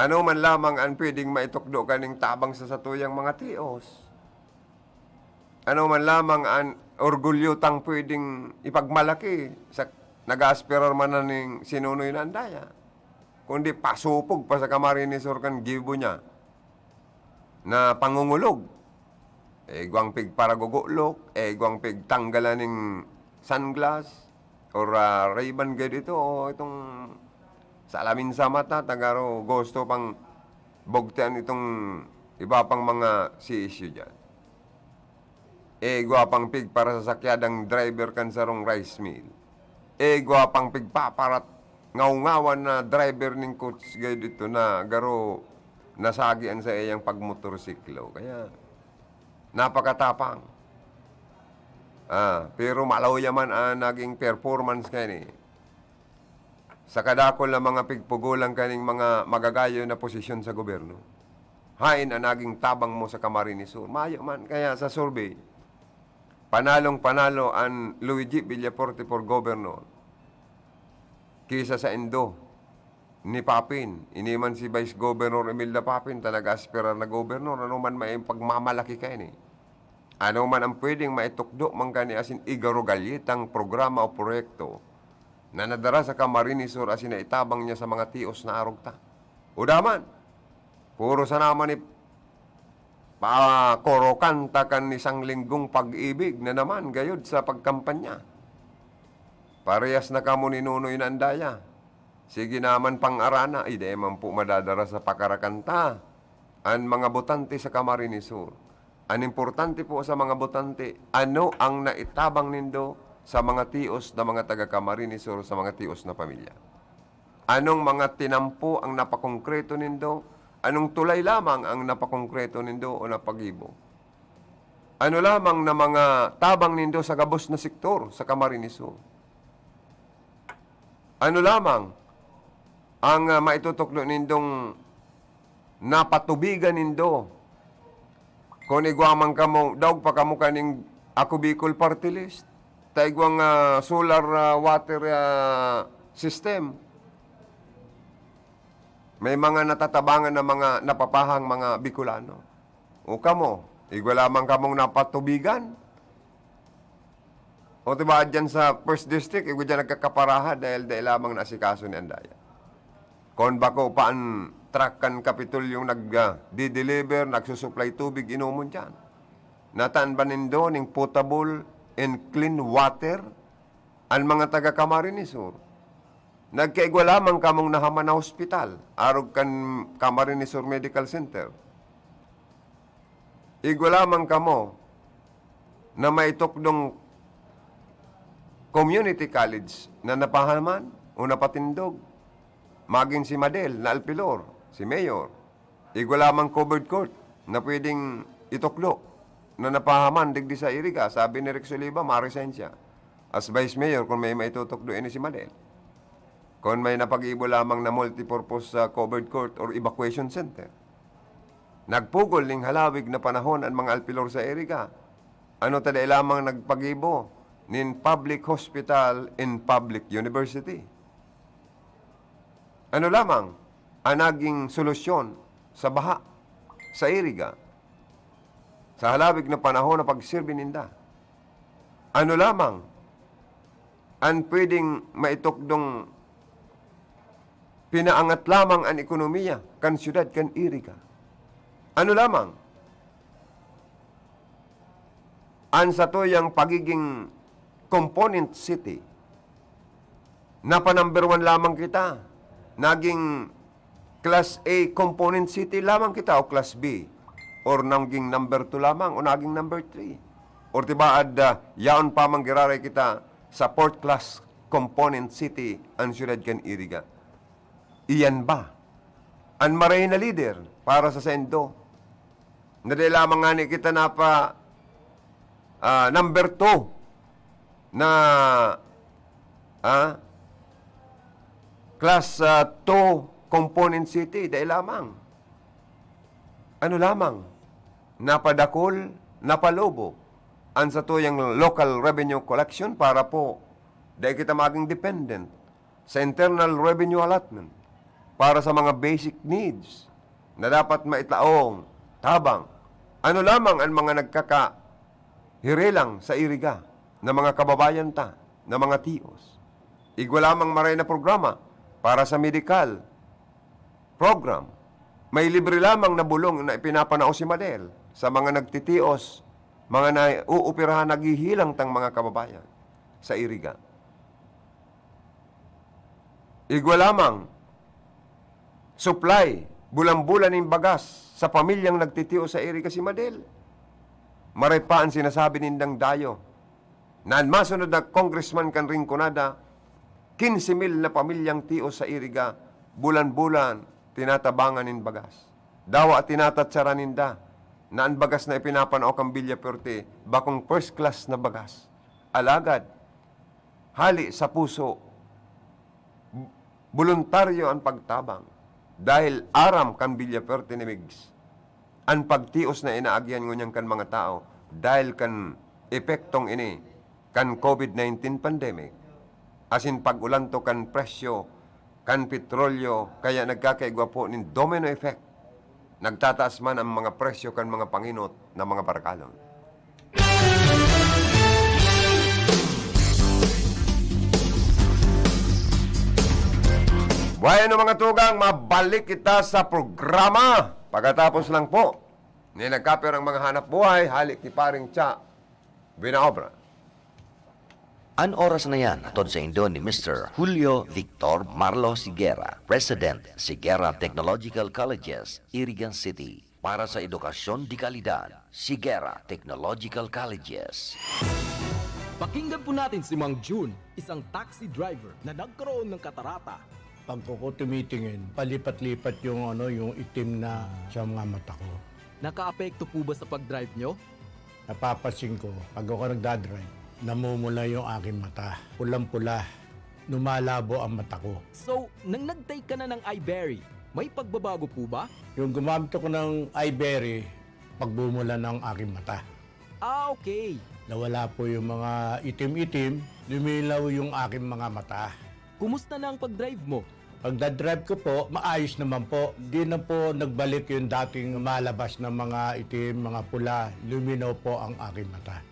Ano man lamang ang pwedeng maitukdo kaning tabang sa satuyang mga tios. Ano man lamang ang orgulyo tang pwedeng ipagmalaki sa nag-aspirar man na ning sinunoy na Andaya. Kundi pasupog pa sa Camarines Sur kan gibo niya na pangungulog. Guwang pig para guguklok, guwang pig tanggalan ng sunglass, or Ray-Ban gaya dito, o itong salamin sa mata, tagaro gusto pang bugtian itong iba pang mga si-issue dyan. Guwapang pig para sa sakyadang driver kan sarong rice mill. Guwapang pig paparat ngaw-ngawan na driver ng coach gaya dito na garo nasagian sa iyang pagmotorsiklo. Kaya napakatapang. Pero malaw yaman ang naging performance kayo sa kadakol na mga pigpugulang kaning mga magagayo na posisyon sa gobyerno. Hain ang naging tabang mo sa Camarines Sur. Mayo man. Kaya sa survey, panalong-panalo ang Luigi Villafuerte for governor kisa sa Indo ni Papin. Iniman si Vice Governor Imelda Papin, talaga aspirar na governor. Ano man may pagmamalaki kayo ni. Ano man ang pwedeng maitukdo man kani asin igarugalyitang programa o proyekto na nadara sa Camarines Sur asin na itabang niya sa mga tios na arugta. Udaman, puro sa naman ni korokanta kan isang linggong pag-ibig na naman gayod sa pagkampanya. Parehas na kamo ni Nunoy na Andaya. Sige naman pang-arana, di man po madadara sa pakarakanta ang mga botante sa Camarines Sur. Ang importante po sa mga botante, ano ang naitabang nindo sa mga tios na mga taga Camarines Sur, sa mga tios na pamilya? Anong mga tinampo ang napakongkreto nindo? Anong tulay lamang ang napakongkreto nindo o napagibo? Ano lamang na mga tabang nindo sa gabos na sektor sa Camarines Sur? Ano lamang ang maitutuklo nindong napatubigan nindo? Kung igwamang kamo, daw pa kamo kaning Ako Bicol Party List, taigwang solar water system. May mga natatabangan na mga napapahang mga Bicolano. O kamo, igwa lamang kamong napatubigan. O diba dyan sa First District, igwa dyan nagkakaparaha dahil lamang nasikaso ni Andaya. Kung bako paan truck kan Kapitulyong nag-deliver, nagsusupply tubig, inumon dyan. nataan ba nindo ning potable and clean water ang mga taga Camarines Sur? Nagkaigwa lamang kamong nahaman na hospital, arog kan Camarines Sur Medical Center. Igwa lamang kamo na maitukdong community college na napahaman o napatindog. Maging si Madel na Alpilor, si Mayor. Igwa lamang covered court na pwedeng ituklo na napahaman digdi sa Iriga. Sabi ni Rex Oliva, ma-resign siya. As Vice Mayor, kung may maitutuklo ini si Madel. Kung may napag-ibo lamang na multipurpose covered court or evacuation center. Nagpugol ning halawig na panahon ang mga Alpilor sa Iriga. Ano taday lamang nagpag-ibo nin public hospital in public university. Ano lamang ang naging solusyon sa baha sa Iriga sa halawig na panahon na pagsirbi ninda? Ano lamang ang pwedeng maitukdong pinaangat lamang ang ekonomiya kan syudad kan Iriga? Ano lamang ang sa toyang pagiging component city na pa-number 1 lamang kita, naging class A component city lamang kita o class B, or naging number 2 lamang o naging number 3, or tibaad yaon pa manggiraray kita sa 4th class component city ang syudad kan Iriga. Iyan ba ang maray na leader para sa sendo? Na di lamang nga ni kita na pa number 2 na class 2 component city, dahil lamang. Ano lamang? Napadakol, napalobo ang sa tuyang local revenue collection para po dahil kita maging dependent sa internal revenue allotment para sa mga basic needs na dapat maitlaong, tabang. Ano lamang ang mga nagkakahirilang sa Iriga na mga kababayan ta, na mga tios. Igwa lamang maray na programa para sa medical program. May libre lamang na bulong na ipinapanao si Madel sa mga nagtitios, mga nauupirahan, naghihilang tang mga kababayan sa Iriga. Igwa lamang supply, bulan-bulan ng bagas sa pamilyang nagtitios sa Iriga si Madel. Maray pa ang sinasabi nindang dayo na masunod na congressman kan Rinconada, 15,000 na pamilyang tios sa Iriga, bulan-bulan, tinatabangan nin bagas. Dawa at tinatatsara ninda na ang bagas na ipinapanao kang Villafuerte, bakong first class na bagas. Alagad, hali sa puso, voluntaryo ang pagtabang. Dahil aram kan Villafuerte ni Migs, ang pagtios na inaagyan ngunyang kan mga tao, dahil kan epektong ini, kan COVID-19 pandemic, asin pag-ulanto kan presyo, kan petrolyo, kaya nagkakaigwa po nin domino effect. Nagtataas man ang mga presyo kan mga panginot na mga barkalon. Bueno mga tugang, mabalik kita sa programa. Pagkatapos lang po, nilagkapir ang mga hanap buhay, halik ni paring Cha Binaobra. An oras na yan, atod sa Indo ni Mr. Julio Victor Marlo Siguera, President, Siguera Technological Colleges, Irigan City. Para sa edukasyon di kalidad, Siguera Technological Colleges. Pakinggan po natin si Mang June, isang taxi driver na nagkaroon ng katarata. Pag ko tumitingin, palipat-lipat yung yung itim na sa mga mata ko. Naka-apekto po ba sa pag-drive nyo? Napapasin ko, pag ako nagdadrive, namumula yung aking mata. Pulang-pula, lumalabo ang mata ko. So, nang nag-take ka na ng iBerry, may pagbabago po ba? Yung gumamit ako ng iBerry, pagbumula ng aking mata. Ah, okay. Nawala po yung mga itim-itim, lumilaw yung aking mga mata. Kumusta na ang pag-drive mo? Pagdadrive ko po, maayos naman po. Di na po nagbalik yung dating malabas na mga itim, mga pula. Luminaw po ang aking mata.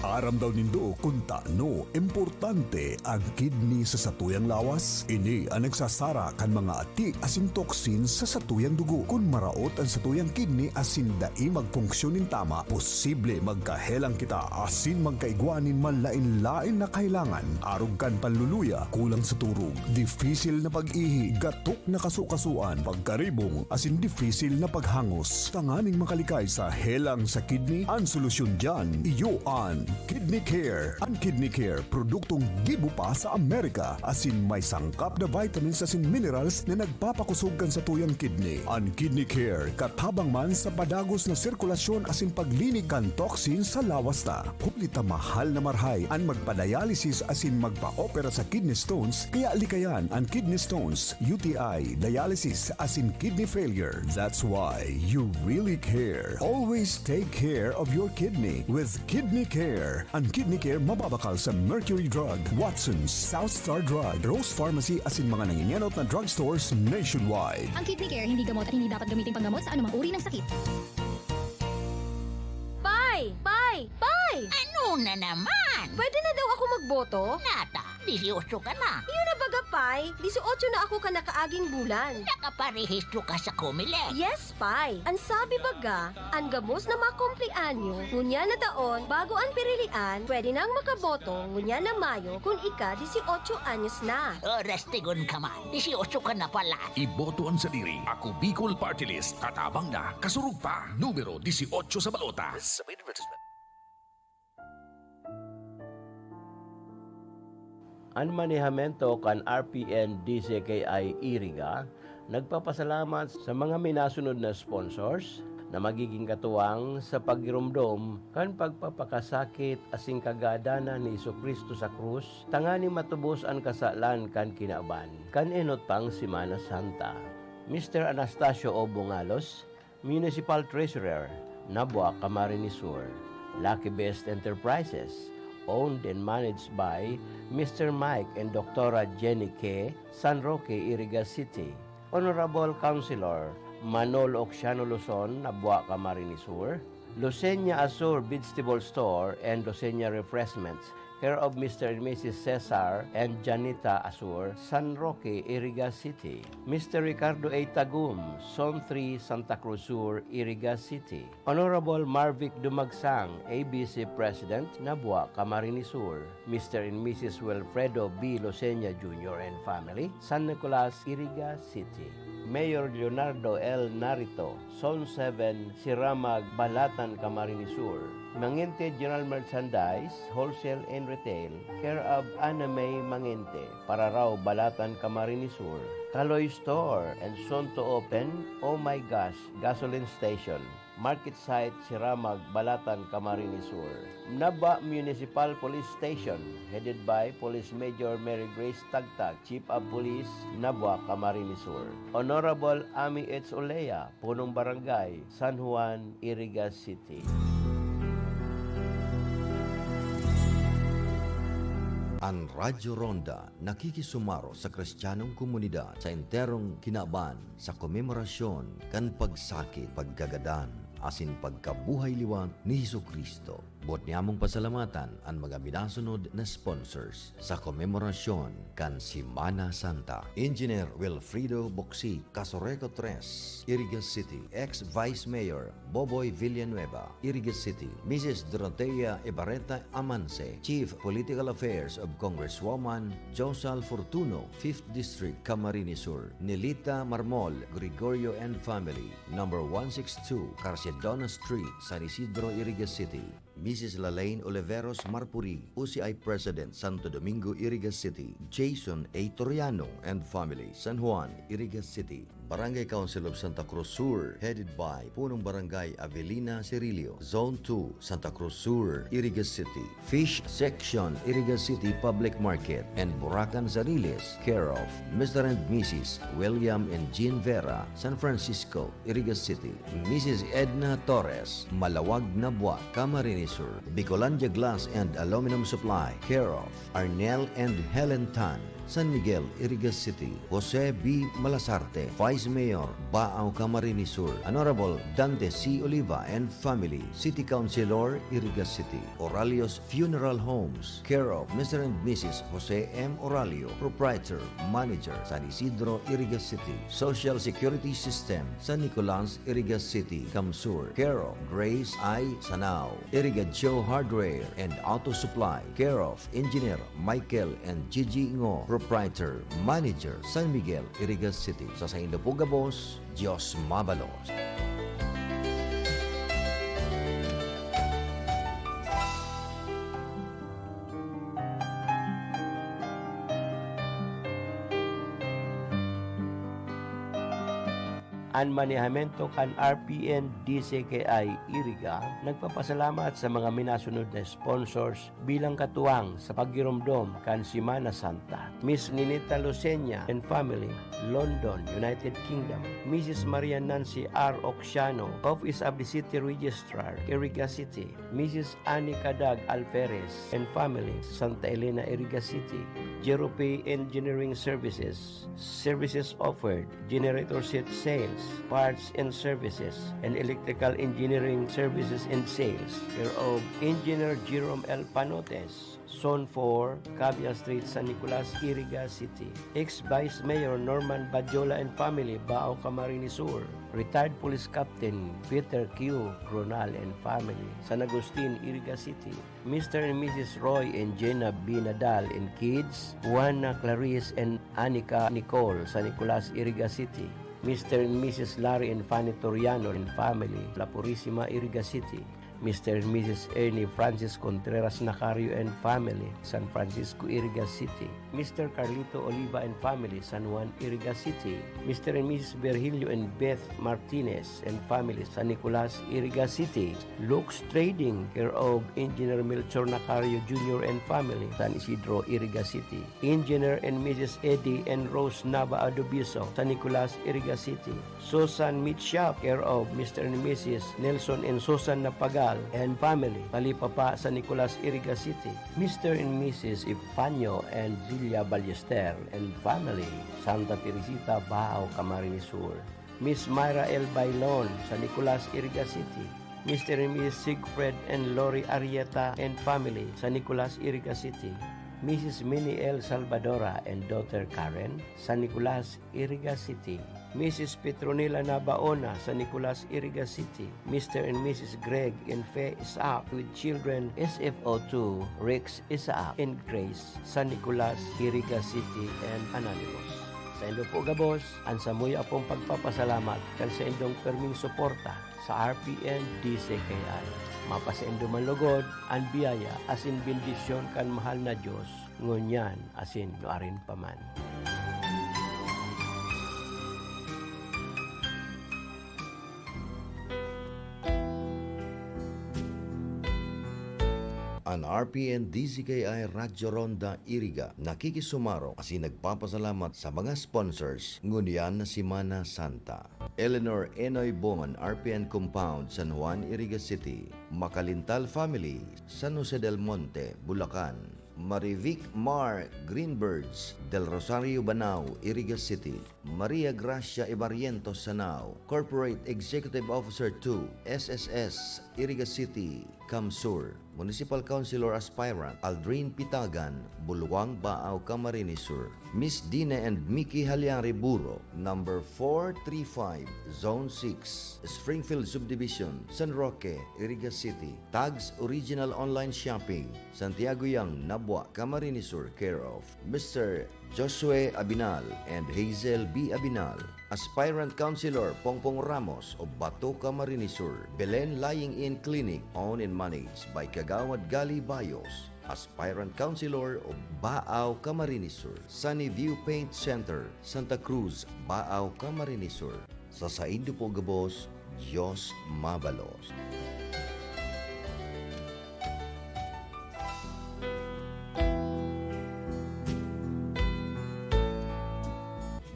Aram daw nindo kung taano importante ang kidney sa satuyang lawas. Ini ang nagsasara kan mga ati asin toksin sa satuyang dugo. Kung maraot ang satuyang kidney asin dai magfunksyonin tama, posible magkahelang kita asin magkaigwanin manlain-lain na kailangan. Arog kan panluluya, kulang sa turog, difficile na pag-ihi, gatok na kasukasuan, pagkaribong asin difficile na paghangos. Tanganing makalikay sa helang sa kidney, ang solusyon dyan, iyo ang Kidney Care. Ang Kidney Care, produktong gibo pa sa Amerika, asin may sangkap na vitamins asin minerals na nagpapakusog kan sa tuyang kidney. Ang Kidney Care, katabang man sa padagos na sirkulasyon asin paglinig kan toxin sa lawas ta. Hulita mahal na marhay ang magpa-dialysis asin magpa-opera sa kidney stones, kaya likayan ang kidney stones, UTI, dialysis asin kidney failure. That's why you really care. Always take care of your kidney with Kidney Care. Ang Kidney Care mababakal sa Mercury Drug, Watson's, South Star Drug, Rose Pharmacy asin mga nanginyanot na drugstores nationwide. Ang Kidney Care hindi gamot at hindi dapat gamitin panggamot sa anumang uri ng sakit. Pai! Ano na naman? Pwede na daw ako magboto? Nata, 18 ka na. Yun na baga, Pai. 18 na ako ka nakaaging bulan. Nakaparehistro ka sa Comelec. Yes, Pai. Ang sabi baga, ang gamos na makumplianyo, ngunya na taon, bago ang pirilian, pwede nang makaboto, ngunya na Mayo, kung ika 18 anyos na. Oras tigon ka man. 18 ka na pala. Iboto ang sadiri. Ako Bicol Party List. Katabang na. Kasurug pa. Numero 18 sa balota. Ang manihemento kan RPN DCKI Iriga nagpapasalamat sa mga minasunod na sponsors na magiging katuwang sa pagirumdom kan pagpapakasakit asing kagadanan ni Jesucristo sa krus, tangani matubos ang kasalan kan kinaaban kan enot pang Semana Santa. Mr. Anastasio O. Bungalos, Municipal Treasurer, Nabua, Camarines Sur. Lucky Best Enterprises, owned and managed by Mr. Mike and Dr. Jenny K. San Roque, Iriga City. Honorable Councilor Manolo Oxiano Luzon, Nabua, Camarines Sur. Lucena Azur Vegetable Store and Lucena Refreshments, care of Mr. and Mrs. Cesar and Janita Azur, San Roque, Iriga City. Mr. Ricardo A. Tagum, Zone 3, Santa Cruz Sur, Iriga City. Honorable Marvic Dumagsang, ABC President, Nabua, Camarines Sur. Mr. and Mrs. Wilfredo B. Lucena Jr. and family, San Nicolas, Iriga City. Mayor Leonardo L. Narito, Zone 7, Siramag, Balatan, Camarines Sur. Manginte General Merchandise, Wholesale and Retail, care of Ana May Manginte, Pararaw, Balatan, Camarines Sur. Kaloy Store and soon to open, Oh My Gosh, Gasoline Station, Market Site, Siramag, Balatan, Camarines Sur. Naba Municipal Police Station, headed by Police Major Mary Grace Tagtag, Chief of Police, Nabua, Camarines Sur. Honorable Ami H. Olea, Punong Barangay, San Juan, Iriga City. Ang Radyo Ronda nakikisumaro sa Kristiyanong komunidad sa enterong kinaban sa komemorasyon kan pagsakit, paggagadan, asin pagkabuhay liwat ni Jesucristo. Bot niyamong pasalamatan ang mga minasunod na sponsors sa komemorasyon kan Semana Santa. Engineer Wilfredo Boxi, Casoreco 3, Iriga City. Ex-Vice Mayor Boboy Villanueva, Iriga City. Mrs. Dorotea Ibarreta Amance, Chief Political Affairs of Congresswoman Josal Fortuno, 5th District, Camarines Sur. Nelita Marmol, Gregorio and Family, number 162, Carcedona Street, San Isidro, Iriga City. Mrs. Lalaine Oliveros Marpuri, OCI President, Santo Domingo, Iriga City. Jason A. Toriano and family, San Juan, Iriga City. Barangay Council of Santa Cruz Sur, headed by Punong Barangay Avelina Cirilio. Zone 2, Santa Cruz Sur, Iriga City. Fish Section, Iriga City Public Market and Buracan Zariles, care of Mr. and Mrs. William and Jean Vera, San Francisco, Iriga City. Mrs. Edna Torres, Malawag Nabua, Camarines Sur. Bicolandia Glass and Aluminum Supply, care of Arnel and Helen Tan, San Miguel, Irigas City. Jose B. Malasarte, Vice Mayor, Baao, Camarines Sur. Honorable Dante C. Oliva and family, City Councilor, Irigas City. Oralio's Funeral Homes, care of Mr. and Mrs. Jose M. Oralio, Proprietor, Manager, San Isidro, Irigas City. Social Security System, San Nicolas, Irigas City, Camsur, care of Grace I. Sanao. Iriga Joe Hardware and Auto Supply, care of Engineer Michael and Gigi Ngo, Proprietor, Manager, San Miguel, Irigas City. Sa Saindo Pugabos, Diyos Mabalos. Ang manihimento kan RPN DCKI Iriga nagpapasalamat sa mga minasunod na sponsors bilang katuwang sa paggiromdom kan Semana Santa. Miss Ninita Lucena and family, London, United Kingdom. Mrs. Maria Nancy R. Oxiano, Office of the City Registrar, Iriga City. Mrs. Annie Cadag Alferez and family, Santa Elena, Iriga City. Jerope Engineering Services. Services offered, generator set sales, parts and services, and electrical engineering services and sales. Care of Engineer Jerome L. Panotes, Zone 4, Cavia Street, San Nicolas, Iriga City. Ex-Vice Mayor Norman Badjola and family, Baao, Camarines Sur. Retired Police Captain Peter Q. Gronal and family, San Agustin, Iriga City. Mr. and Mrs. Roy and Jenna B. Nadal and kids, Juana Clarice and Anika Nicole, San Nicolas, Iriga City. Mr. and Mrs. Larry and Fanny Toriano and family, La Purisima, Iriga City. Mr. and Mrs. Ernie Francis Contreras Nacario and family, San Francisco, Iriga City. Mr. Carlito Oliva and family, San Juan, Iriga City. Mr. and Mrs. Virgilio and Beth Martinez and family, San Nicolas, Iriga City. Lux Trading, care of Engineer Melchor Nacario Jr. and family, San Isidro, Iriga City. Engineer and Mrs. Eddie and Rose Nava Adobiso, San Nicolas, Iriga City. Susan Meat Shop, care of Mr. and Mrs. Nelson and Susan Napagal and family, Palipapa, San Nicolas, Iriga City. Mr. and Mrs. Ipanyo and Julia Ballester and family, Santa Teresita, Baao, Camarines Sur. Miss Myra L. Bailon, San Nicolas, Iriga City. Mr. and Mrs. Sigfred and Lori Arieta and family, San Nicolas, Iriga City. Mrs. Minnie L. Salvadora and daughter Karen, San Nicolas, Iriga City. Mrs. Petronila Nabaona, San Nicolas, Iriga City. Mr. and Mrs. Greg and Faye Isaac with children SFO2, Rex Isaac and Grace, San Nicolas, Iriga City and Anonymous. Sa inyong po gabos, ang samuya pong pagpapasalamat kan sa inyong perming suporta sa RPN DCKI. Mapasa inyong manlugod, ang biyaya asin bendisyon kan mahal na Diyos, ngunyan asin nuarin paman. Ang RPN DCKI Radyo Ronda Iriga nakikisumaro kasi nagpapasalamat sa mga sponsors ngunyan na Semana Santa. Eleanor Enoy Bon, RPN Compound, San Juan, Iriga City. Makalintal Family, San Jose del Monte, Bulacan. Marivic Mar Greenbirds, Del Rosario, Banao, Iriga City. Maria Gracia Ibarrientos, Sanao. Corporate Executive Officer 2, SSS, Iriga City, Camsur. Municipal Councilor Aspirant Aldrin Pitagan, Bulwang, Baao, Camarines Sur. Miss Dina and Mickey Halyari Buro, number 435, Zone 6, Springfield Subdivision, San Roque, Iriga City. Tags Original Online Shopping, Santiago Yang, Nabwa, Camarines Sur, care of Mr. Josue Abinal and Hazel B. Abinal. Aspirant Councilor Pongpong Ramos of Bato, Camarines Sur. Belen Lying-In Clinic, owned and managed by Kagawad Gali Bayos. Aspirant Councilor of Baao, Camarines Sur. Sunny View Paint Center, Santa Cruz, Baao, Camarines Sur. Sa Saindo po gabos, Diyos Mabalos.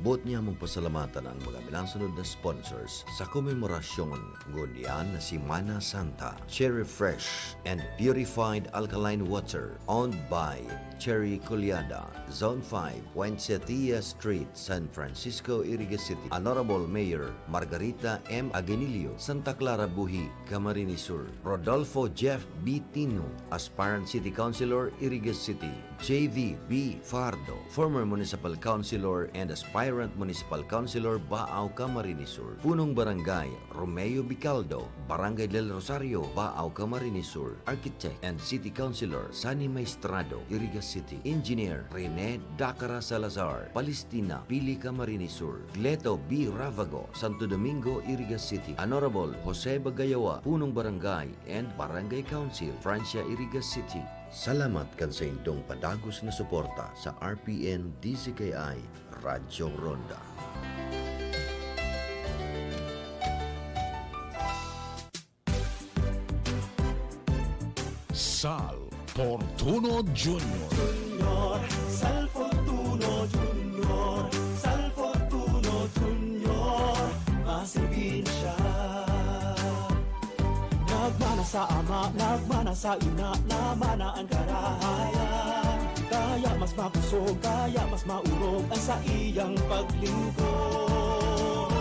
Buot niya mong pasalamatan ang mga minasunod na sponsors sa komemorasyon ngunyan na Semana Santa. Cherry Fresh and Purified Alkaline Water, owned by Cherry Culiada, Zone 5, Poinsettia Street, San Francisco, Iriga City. Honorable Mayor Margarita M. Aguinilio, Santa Clara, Buhi, Camarines Sur. Rodolfo Jeff B. Tino, Aspirant City Councilor, Iriga City. JV B. Fardo, former Municipal Councilor and Aspirant Municipal Councilor, Baao, Camarines Sur. Punong Barangay, Romeo Bicaldo, Barangay del Rosario, Baao, Camarines Sur. Architect and City Councilor, Sani Maestrado, Iriga City. Engineer, Rene Dacara Salazar, Palestina, Pili, Camarines Sur. Gleto B. Ravago, Santo Domingo, Iriga City. Honorable Jose Bagayawa, Punong Barangay and Barangay Council, Francia, Iriga City. Salamat kan sa indong padagos na suporta sa RPN DZKI Radyo Ronda. Sal Fortuno Jr. Sal Fortuno Jr. Sal Fortuno Jr. Masilbin siya. Nagmana sa ama, nagmana sa ina, namana ang karahayan. Kaya mas mapusog, kaya mas maurog ang sa iyang paglingkod.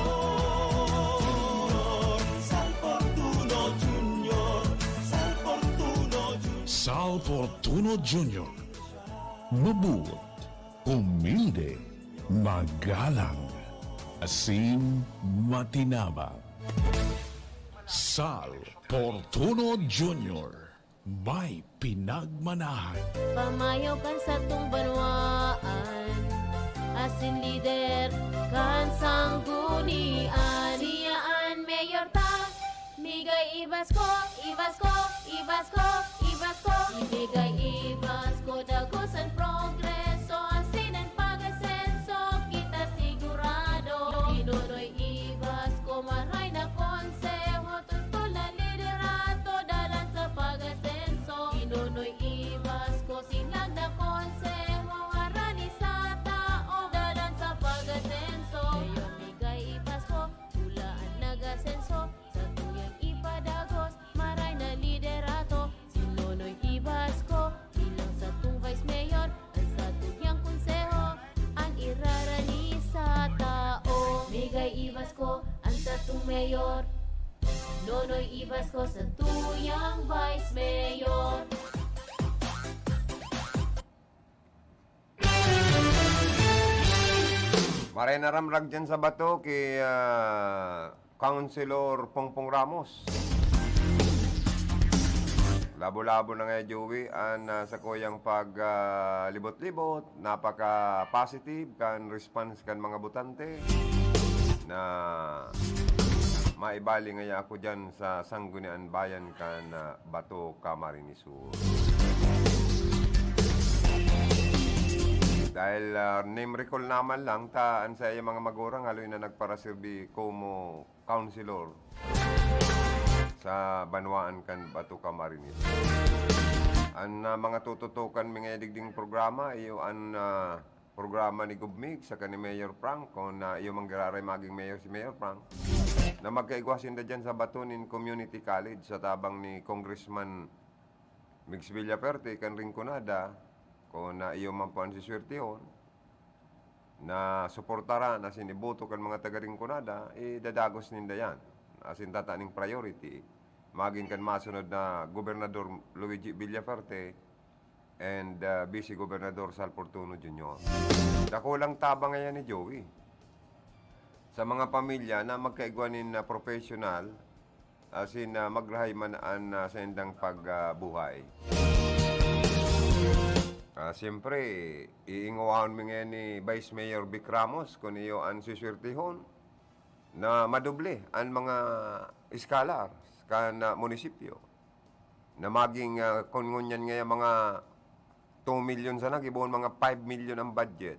Sal Fortuno Jr. Sal Fortuno Jr. Sal Fortuno Jr. Mabuot, humilde, magalang, asin, matinabang. Sal Fortuno Jr. May pinagmanahan. Pamayaw kan sa tung banwaan, asin lider kan sanggunian. Siyaan mayor ta, migay ibas ko, ibas ko, ibas ko, ibas ko. Ibigay ibas ko, dagosan progreso, asin ang pag-asenso, kita sigurado. Inunoy ibas ko, maray na konseho, tutol na liderato, dalan sa pag-asenso. Inunoy ibas ko, sinag na konseho, harani sa tao, dalan sa pag-asenso. Ngayon bigay ibas ko, hulaan nag-asenso, sa tuyang ipadagos, maray na liderato. Sinunoy ibas ko, bilang sa tung vice mayor, ang sa tuyang konseho, ang irarani sa tao. Bigay ibas ko, ang sa tung mayor, Nonoy ibas ko sa tuyang vice mayor. Maray naramrag dyan sa bato kay Councilor Pongpong Ramos. Labo-labo na nga Joey sa kuyang paglibot-libot, napaka-positive kan response kan mga butante na maibali nga ako dyan sa Sanggunian Bayan kan Bato, Camarines Sur. Dahil name recall naman lang, taan sa iya mga magurang haloy na nagparaserbi como councilor sa Banwaan kan Bato, Camarines. Ang mga tututukan mga digding programa, iyo ang programa ni Gubmig sa ni Mayor Frank, kung iyo manggararay maging mayor si Mayor Frank, na magkaigwasin na dyan sa Batunin Community College sa tabang ni Congressman Migs Villaferte kan Rinconada, kung iyo mampuan si Swertihon, na suportara na siniboto kan mga taga-Rinconada, dadagos ninda yan. Asin tataning priority, maging kan masunod na Gobernador Luigi Villaferte and Vice Gobernador Sal Fortuno Jr. Dakulang tabang ngayon ni Joey sa mga pamilya na magkaigwanin na professional, asin magrahay manaan sa indang pagbuhay. Siyempre, iinguwahan mo ngayon ni Vice Mayor Vic Ramos kung iyo ang siswertihon na madoble ang mga iskalar kan munisipyo na maging kungunyan ngayon mga 2 million sana, gibuon mga 5 million ang budget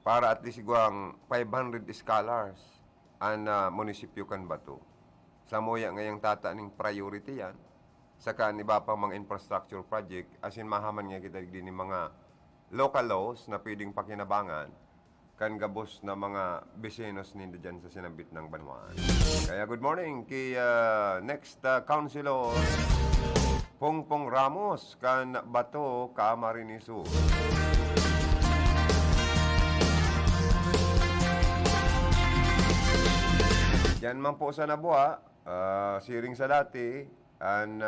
para at least iguang 500 scholars ang munisipyo kan Bato. Sa moya ngayong tataning priority yan, saka iba pang mga infrastructure project, asin mahaman nga kita din ng mga local laws na pwedeng pakinabangan kan gabos na mga bisinos ninda dyan sa sinabit ng Banwaan. Kaya good morning kay next councilor Pongpong Ramos kan Bato Camarines Sur. Yan man po sa Nabua, siring sa dati, ang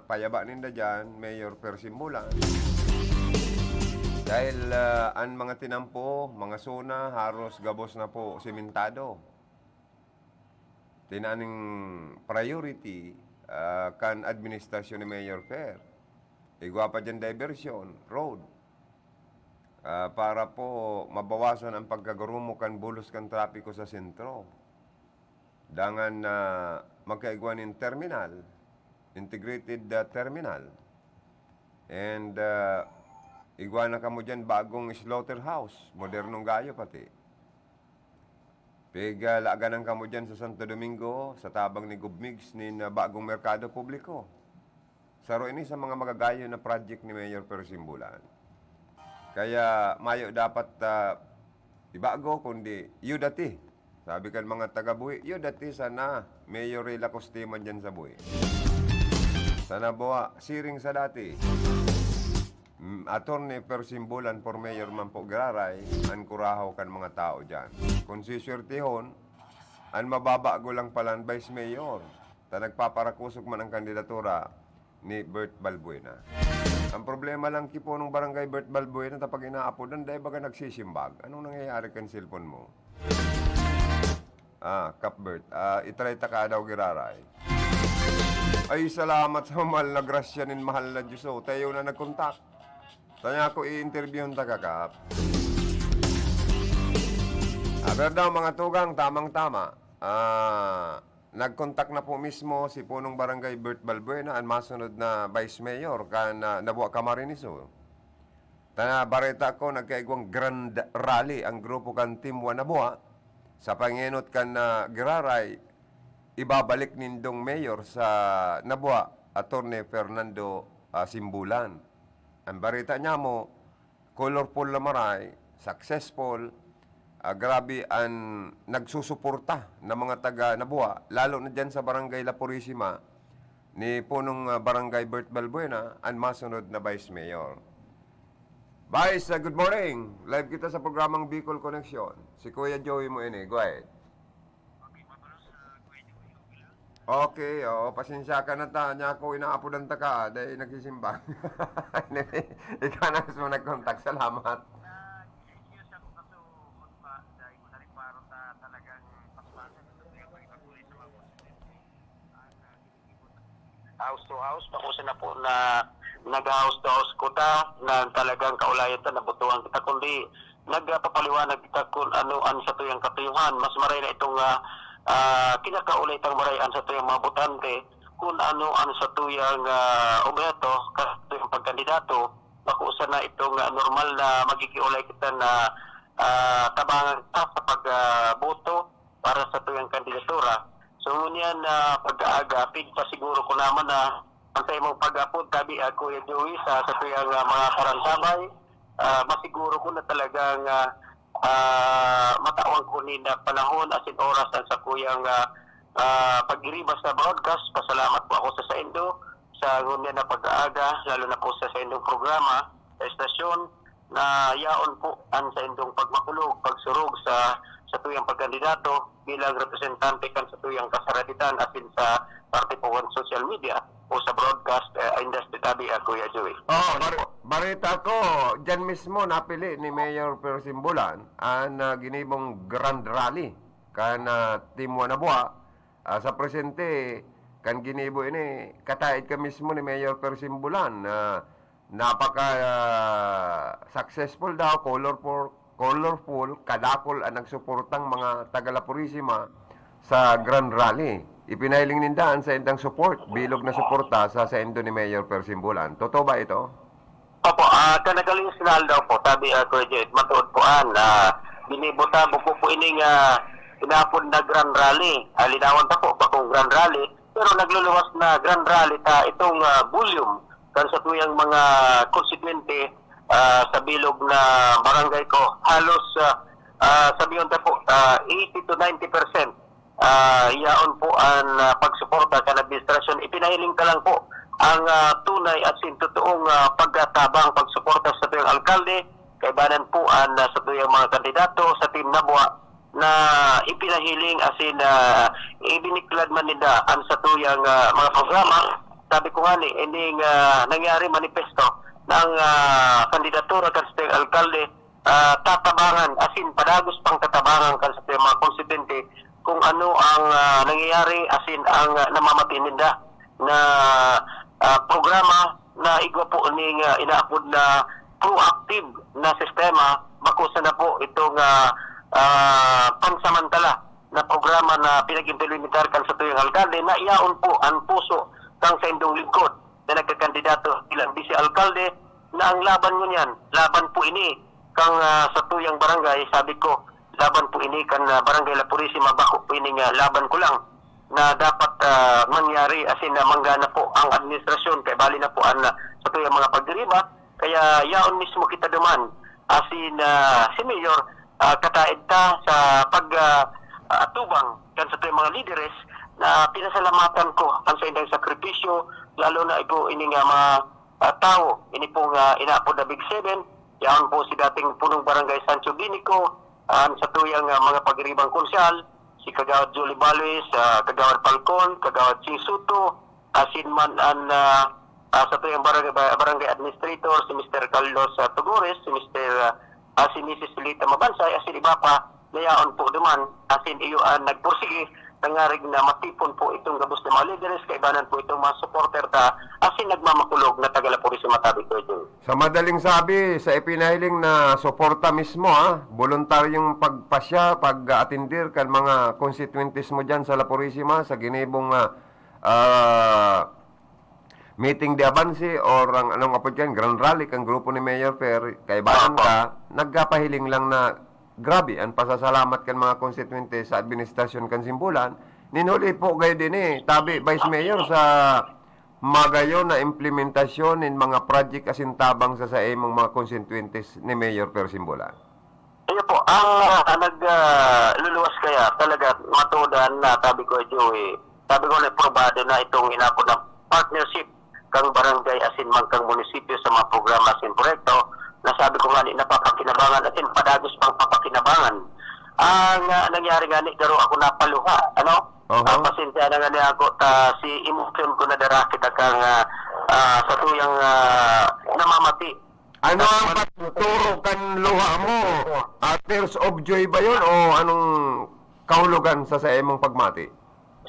payaba ninda dyan, Mayor Persimbulan. Dahil ang mga tinampo, mga zona, haros gabos na po simentado. Tinaning priority kan administrasyon ni Mayor Per. Igwa pa dyan diversion, road. Para po mabawasan ang pagkagarumo kan bulos kan trapiko sa sentro. Dangan na magkaigwan in terminal, integrated terminal. And igwa na kamo dyan bagong slaughterhouse, modernong gayo pati. Laganan kamo dyan sa Santo Domingo, sa tabang ni Gubmigs, ni bagong merkado publiko. Saro ini sa mga magagayo na project ni Mayor Persimbulan. Kaya mayo dapat ibago kundi yu dati. Sabi kan mga taga-Buhi, yu dati sana Mayor Rila Costiman dyan sa Buhi. Sana buwa, siring sa dati. Attorney Persimbulan for Mayor man po Graray, an kurahaw kan mga tao dyan. Kung sisurtihon, an mababago lang palan Vice Mayor, ta nagpaparakusok man ang kandidatura ni Bert Balbuena. Ang problema lang kipo nung barangay Bert Balbuena, tapag inaapodan, dahil baga nagsisimbag. Anong nangyayari kan cellphone mo? Kap Bert, itry ta ka daw Graray. Ay, salamat sa mahal na grasya nin mahal na Diyos. Tayo na nagkontak. Tanya ako i-interviewin ta ka, Kap. Aber daw mga tugang, tamang-tama. Nagkontak na po mismo si punong barangay Bert Balbuena ang masunod na Vice Mayor kan Nabua Camarines Sur. Tanya bareta ko nagkaigwang grand rally ang grupo kan Team Nabua sa panginot kan Giraray, ibabalik nindong mayor sa Nabua, Attorney Fernando Simbulan. Ang barita niya mo, colorful na maray, successful, grabe ang nagsusuporta ng mga taga Nabua, lalo na dyan sa barangay La Purisima, ni punong barangay Bert Balbuena, ang masunod na Vice Mayor. Vice, good morning. Live kita sa programang Bicol Connection. Si Kuya Joey mo ini. Go ahead. Okay, pasensya ka na ta. Nya ako inaapudan ta ka. Dahil nagsisimbang. Ikaw na gusto nag-contact. Salamat. House to house, pakusin na po na nag-house to house ko ta, na talagang kaulayan ta, nabutuhan kita, kundi nagpapaliwanag kita kung ano ang sa tuyang katuyuhan. Mas maray na itong kinakaulay tang marayan sa tuyang mga botante, kung ano ang sa tuyang objeto, sa tuyang pagkandidato, pakusan na itong normal na magikiulay kita na tabangan ta sa pagboto para sa tuyang kandidatura. So ngunyan pag-aaga, pa siguro ko naman na antay mong pag-apod, tabi ako yung Joey sa tuyang mga karantabay, masiguro ko na talagang matawang ko ni na panahon as in oras sa kuyang pag-iribas sa broadcast. Pasalamat po ako sa Indo, sa ngunyan na pag-aaga, lalo na po sa Indong programa, sa estasyon, na yaon po ang sa Indong pagmakulog, pagsurog sa tuyang pagkandidato bilang representante kan sa tuyang kasaraditan asin sa parte po ng social media o sa broadcast industry, tabi Kuya Joey. Barita ko, dyan mismo napili ni Mayor Persimbulan ang ginibong grand rally kan Team Nabua. Sa presente, kan ginibo ini, katahid ka mismo ni Mayor Persimbulan. Napaka successful daw, colorful, kadakol ang nagsuportang mga taga-La Purisima sa Grand Rally. Ipinailing nindaan sa indang support, bilog na suporta sa indo ni Mayor Persimbulan. Totoo ba ito? Opo, kanagaling sinal daw po, tabi Kuya Joey, matuod po binibota po po ining inapon na Grand Rally. Linawan ta po bakong Grand Rally, pero nagluluwas na Grand Rally ta itong volume kan sa tuyang mga konsekwente sa bilog na barangay ko. Halos sabihin ta po 80 to 90% yaon po ang pagsuporta kan administrasyon. Ipinahiling ka lang po ang tunay at sintotoong pagkatabang pagsuporta sa tuyang alkalde, kaibanan po sa tuyang mga kandidato sa Team Nabwa na ipinahiling asin ibiniklad man nila ang sa tuyang mga programa. Sabi ko nga ining nangyari manifesto ng kandidatura kan sa tuyang alkalde, tatabangan asin padagos pang tatabangan kan sa tuyang mga konsidente kung ano ang nangyayari asin ang namamatin nila na programa na igwa po ning inaapod na proactive na sistema bakusa na po itong pansamantala na programa na pinag-implementar kan sa tuyang alkalde na iyaon po ang puso kang sa indong lingkod na nagkakandidato bilang vice alkalde na ang laban mo niyan, laban po ini kang sa tuyang barangay, sabi ko, laban po ini kan barangay La Purisima, bako po ini nga laban ko lang na dapat mangyari asin na manggana po ang administrasyon kay bali na po sa tuyang mga pagdiriba. Kaya yaon mismo kita duman asin si Mayor kataid ta sa pag-atubang kan sa tuyang mga lideres na pinasalamatan ko ang sa indang sakripisyo, lalo na ipo ini nga mga tao, ini pong inaapod na Big 7, yaon po si dating punong barangay Sancho Binico, sa tuyang mga pagiribang konsyal, si Kagawad Jolie Baluis, Kagawad Falcon, Kagawad Ching Suto, asin man sa tuyang barangay administrator, si Mr. Carlos Tugores, si si Mrs. Lita Mabansay, asin iba pa, nayaon po duman, asin iyo nagpursige, nangarig na matipon po itong gabos ng mga leaders, kaibanan po itong mga supporter ta, asin nagmamakulog na Tagalapurisima matabi ko ito. Sa madaling sabi, sa ipinahiling na suporta mismo, voluntaryong pagpasya, pag-atindir kan mga constituentes mo dyan sa La Purisima, sa ginibong meeting de avance or ang anong apod yan, grand rally kang grupo ni Mayor Fer, kaibanan ka, nagkapahiling lang na grabe ang pasasalamat kan mga konstituente sa administrasyon kan Simbulan. Ninuli po kayo din tabi Vice Mayor sa magayon na implementasyon ng mga project asintabang sa imong mga konstituentes ni Mayor Per Simbulan. Iyo po, ang nagluluwas kaya talaga matudan na tabi ko Joey. Sabi ko na probado na itong inapod na partnership kang barangay asin man kang munisipyo sa mga programa asin proyekto. Nasabi ko nga napapakinabangan at padagos pang papakinabangan. Ang nangyari nga garo ako napaluha, pasensya na nga ako si emotion ko na dara kita kang sa tuyang namamati. Ano ang patuturo kan luha mo? Tears of joy ba yun o anong kahulugan sa imong pagmati?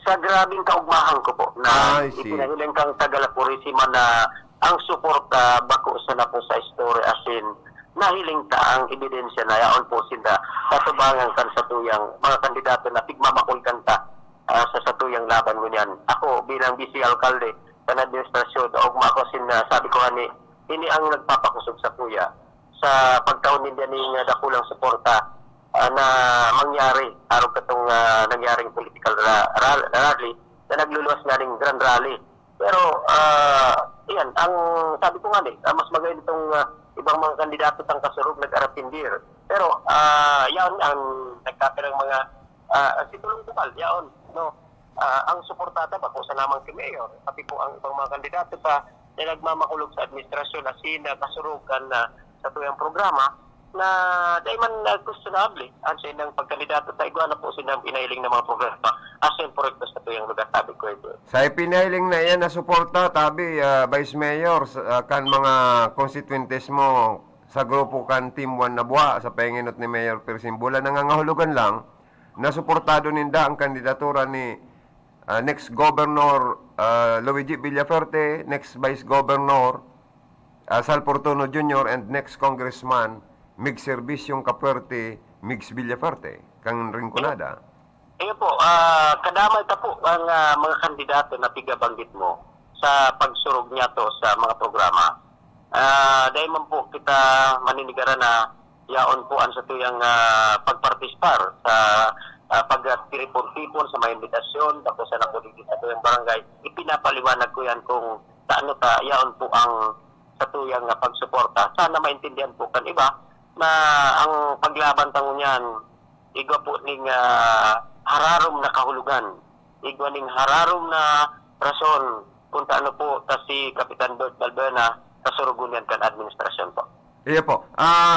Sa grabing kaugmahan ko po na ipinahiling kang Tagalapurisima na ang suporta bako sa na po sa story asin nahiling ta ang ebidensya na yaon po sila katubangan kan sa tuyang mga kandidato na pigmamakul kanta sa satuyang laban mo niyan. Ako bilang vice alkalde sa administrasyon ugma ko sabi ko ani ini ang nagpapakusog sa kuya sa pagtaon ninyo ning dakulang suporta na mangyari araw katong nangyaring political rally na nagluluwas nga ning grand rally. Pero iyan, ang sabi ko nga mas magayon itong ibang mga kandidato tang kasurog nag-arapindir. Pero yaon ang nagkapirang mga situlong tukal, yaon, ang suportata ba kung sa namang kay Mayor, pati po ang ibang mga kandidato pa na nagmamakulog sa administrasyon asin kasurugan sa tuyang programa na dahil man questionable ang sa inang pagkandidato tayo na po sinang pinahiling ng mga programa asin proyekto sa tuyang lugar tabi ko ito. Sa ipinahiling na iyan na suporta tabi Vice Mayor kan mga constituentes mo sa grupo kan Team 1 Nabwa sa penginot ni Mayor Per Simbulan nangangahulugan lang na suportado ninda ang kandidatura ni next Governor Luigi Villafuerte, next Vice Governor Sal Portono Jr. and next Congressman Mig Servisyong Kapuerte, Migs Villafuerte, kang Rinconada. Iyo po, kadamay ta po ang mga kandidato na pigabanggit mo sa pagsurog niya to sa mga programa. Dahil man po kita maninigaran na yaon po ang sa tuyang pagpartispar sa pagtiripon-tipon sa mga imbitasyon tapos sa nakuligid sa tuyang barangay. Ipinapaliwanag ko yan kung saan yaon po ang sa tuyang pagsuporta. Sana maintindihan po kan iba na ang paglaban tango niyan igwa po ning hararom na kahulugan, igwa ning hararom na rason kung ano po si Kapitan Bert Balbuena sa Sorogunian kan administrasyon po. Iya po.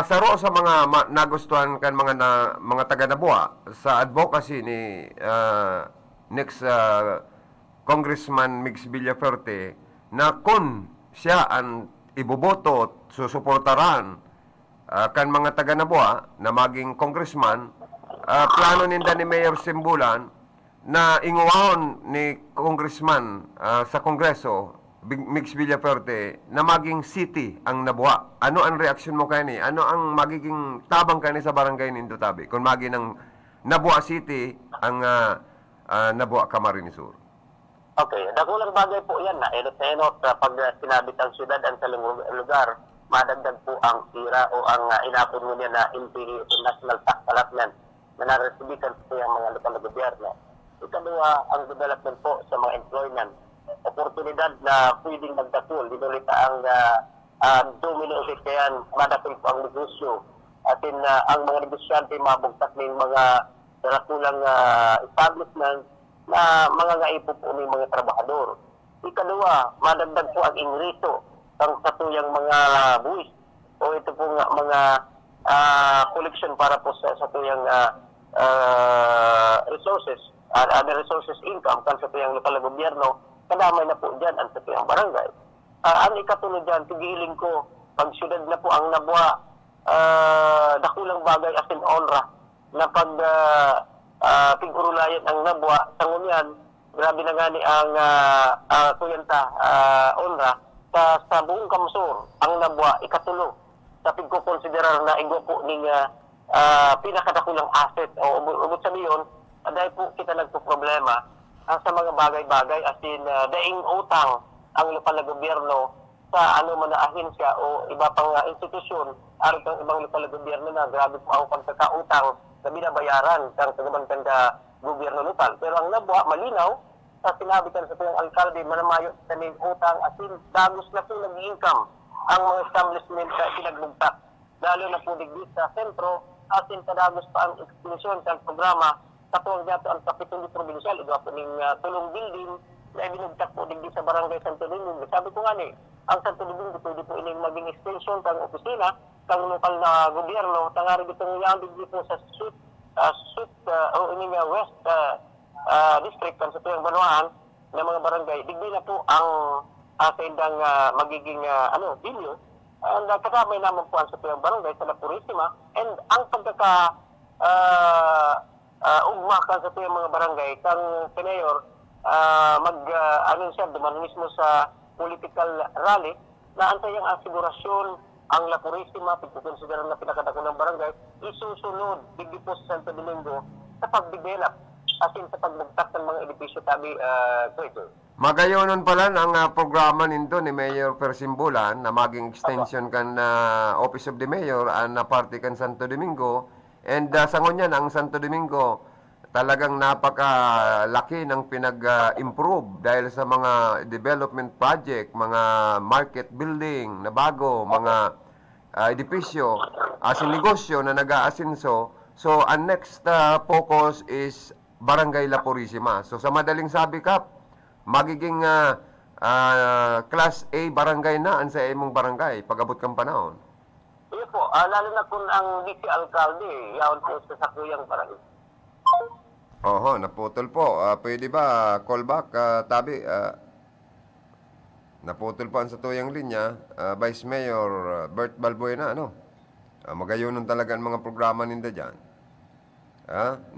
Saro sa mga nagustuhan kan mga taga Nabua sa advocacy ni next Congressman Mix Villafuerte na kung siya ang iboboto susuportaran kan mga taga Nabua na maging congressman, plano ninda ni Mayor Simbulan na inguwahon ni congressman sa Kongreso Mix Villafuerte na maging city ang Nabua. Ano ang reaksyon mo kani? Ano ang magiging tabang kani sa barangay nindo tabi kung magi ng Nabua City ang Nabua Camarines Sur? Okay, dakulang bagay po yan na enot pag sinabit ang syudad ang sa lugar, madagdag po ang sira o ang inapon mo niya na National Tax Allotment na naresibitan po yung mga lokal na gobyerno. Ikalawa, ang development po sa mga employment. Oportunidad na pwedeng magdakul. Dinulita ang domino effect kaya madakil po ang negosyo. At ang mga negosyante mabugtak ng mga darakulang establishment na mga ngaipo po ng mga trabahador. Ikalawa, madagdag po ang ingreso ang satuyang mga buwis o ito po mga collection para po sa satuyang resources, other resources income kan satuyang lokal na gobyerno. Kadamay na po dyan ang satuyang barangay. Ang ikatulad dyan, tigiling ko, pag syudad na po ang Nabua, dakulang bagay asin onra na pag tig-urulayan ang Nabua, sangunyan, grabe na gani ang kuyanta onra, sa buong Kamsur, ang Nabua, ikatulo, sa pagkukonsiderar na igwa po ng pinakadakulang asset o ubot sabiyon, dahil po kita nagpo-problema sa mga bagay-bagay asin daing utang ang lokal na gobyerno sa ano man na ahensya o iba pang institusyon aron kang ibang lokal na gobyerno na grabe po ang pagkakautang na binabayaran kang kagabantan ka gobyerno lokal. Pero ang Nabua, malinaw, sa sinabi kan sa tuyang alkalde, manamayo sa may utang asin dagos na po nag-income ang mga establishment na pinaglugtak. Lalo na po digdi sa sentro asin kadagos pa ang ekspansyon sa programa katuwang dito ang Kapitulo Provincial, iba po ng tulong building na ibinugtak po digdi sa Barangay Santo Domingo. Sabi ko nga ang Santo Domingo pwede po ining maging extension kang opisina, kang lokal na gobyerno, tangari ditong yang digdi po sa West District kan sa tuyang Banuan ng mga barangay, digdi na po ang sa indang magiging bilyo. And kasama naman po ang sa tuyang barangay sa La Purisima, and ang pagkaka ugma kan sa tuyang mga barangay kang mayor siya duman mismo sa political rally na antay ang asigurasyon ang La Purisima pagkukonsidera na pinakadako ng barangay isusunod digdi po sa Santo Domingo sa pagdevelop asin sa pagbugtak ng mga edipisyo tabi Magayonon pala ang programa nindo ni Mayor Persimbulan na maging extension kan Office of the Mayor na party kan Santo Domingo. And sa ngunyan, ang Santo Domingo, talagang napakalaki ng pinag-improve dahil sa mga development project, mga market building na bago, mga edipisyo, asin negosyo na nag-aasinso. So, ang next focus is Barangay La Purisima. So, sa madaling sabi, Kap, magiging Class A barangay na ang sa imong barangay pag-abot kang panahon. Iyo po, lalo na kung ang vice alkalde, yaon po sa sakuyang barangay. Oho, naputol po. Pwede ba call back, Tabi? Naputol po ang sa tuyang linya. Vice Mayor Bert Balbuena, ano? Magayonon talaga ang mga programa ninda dyan.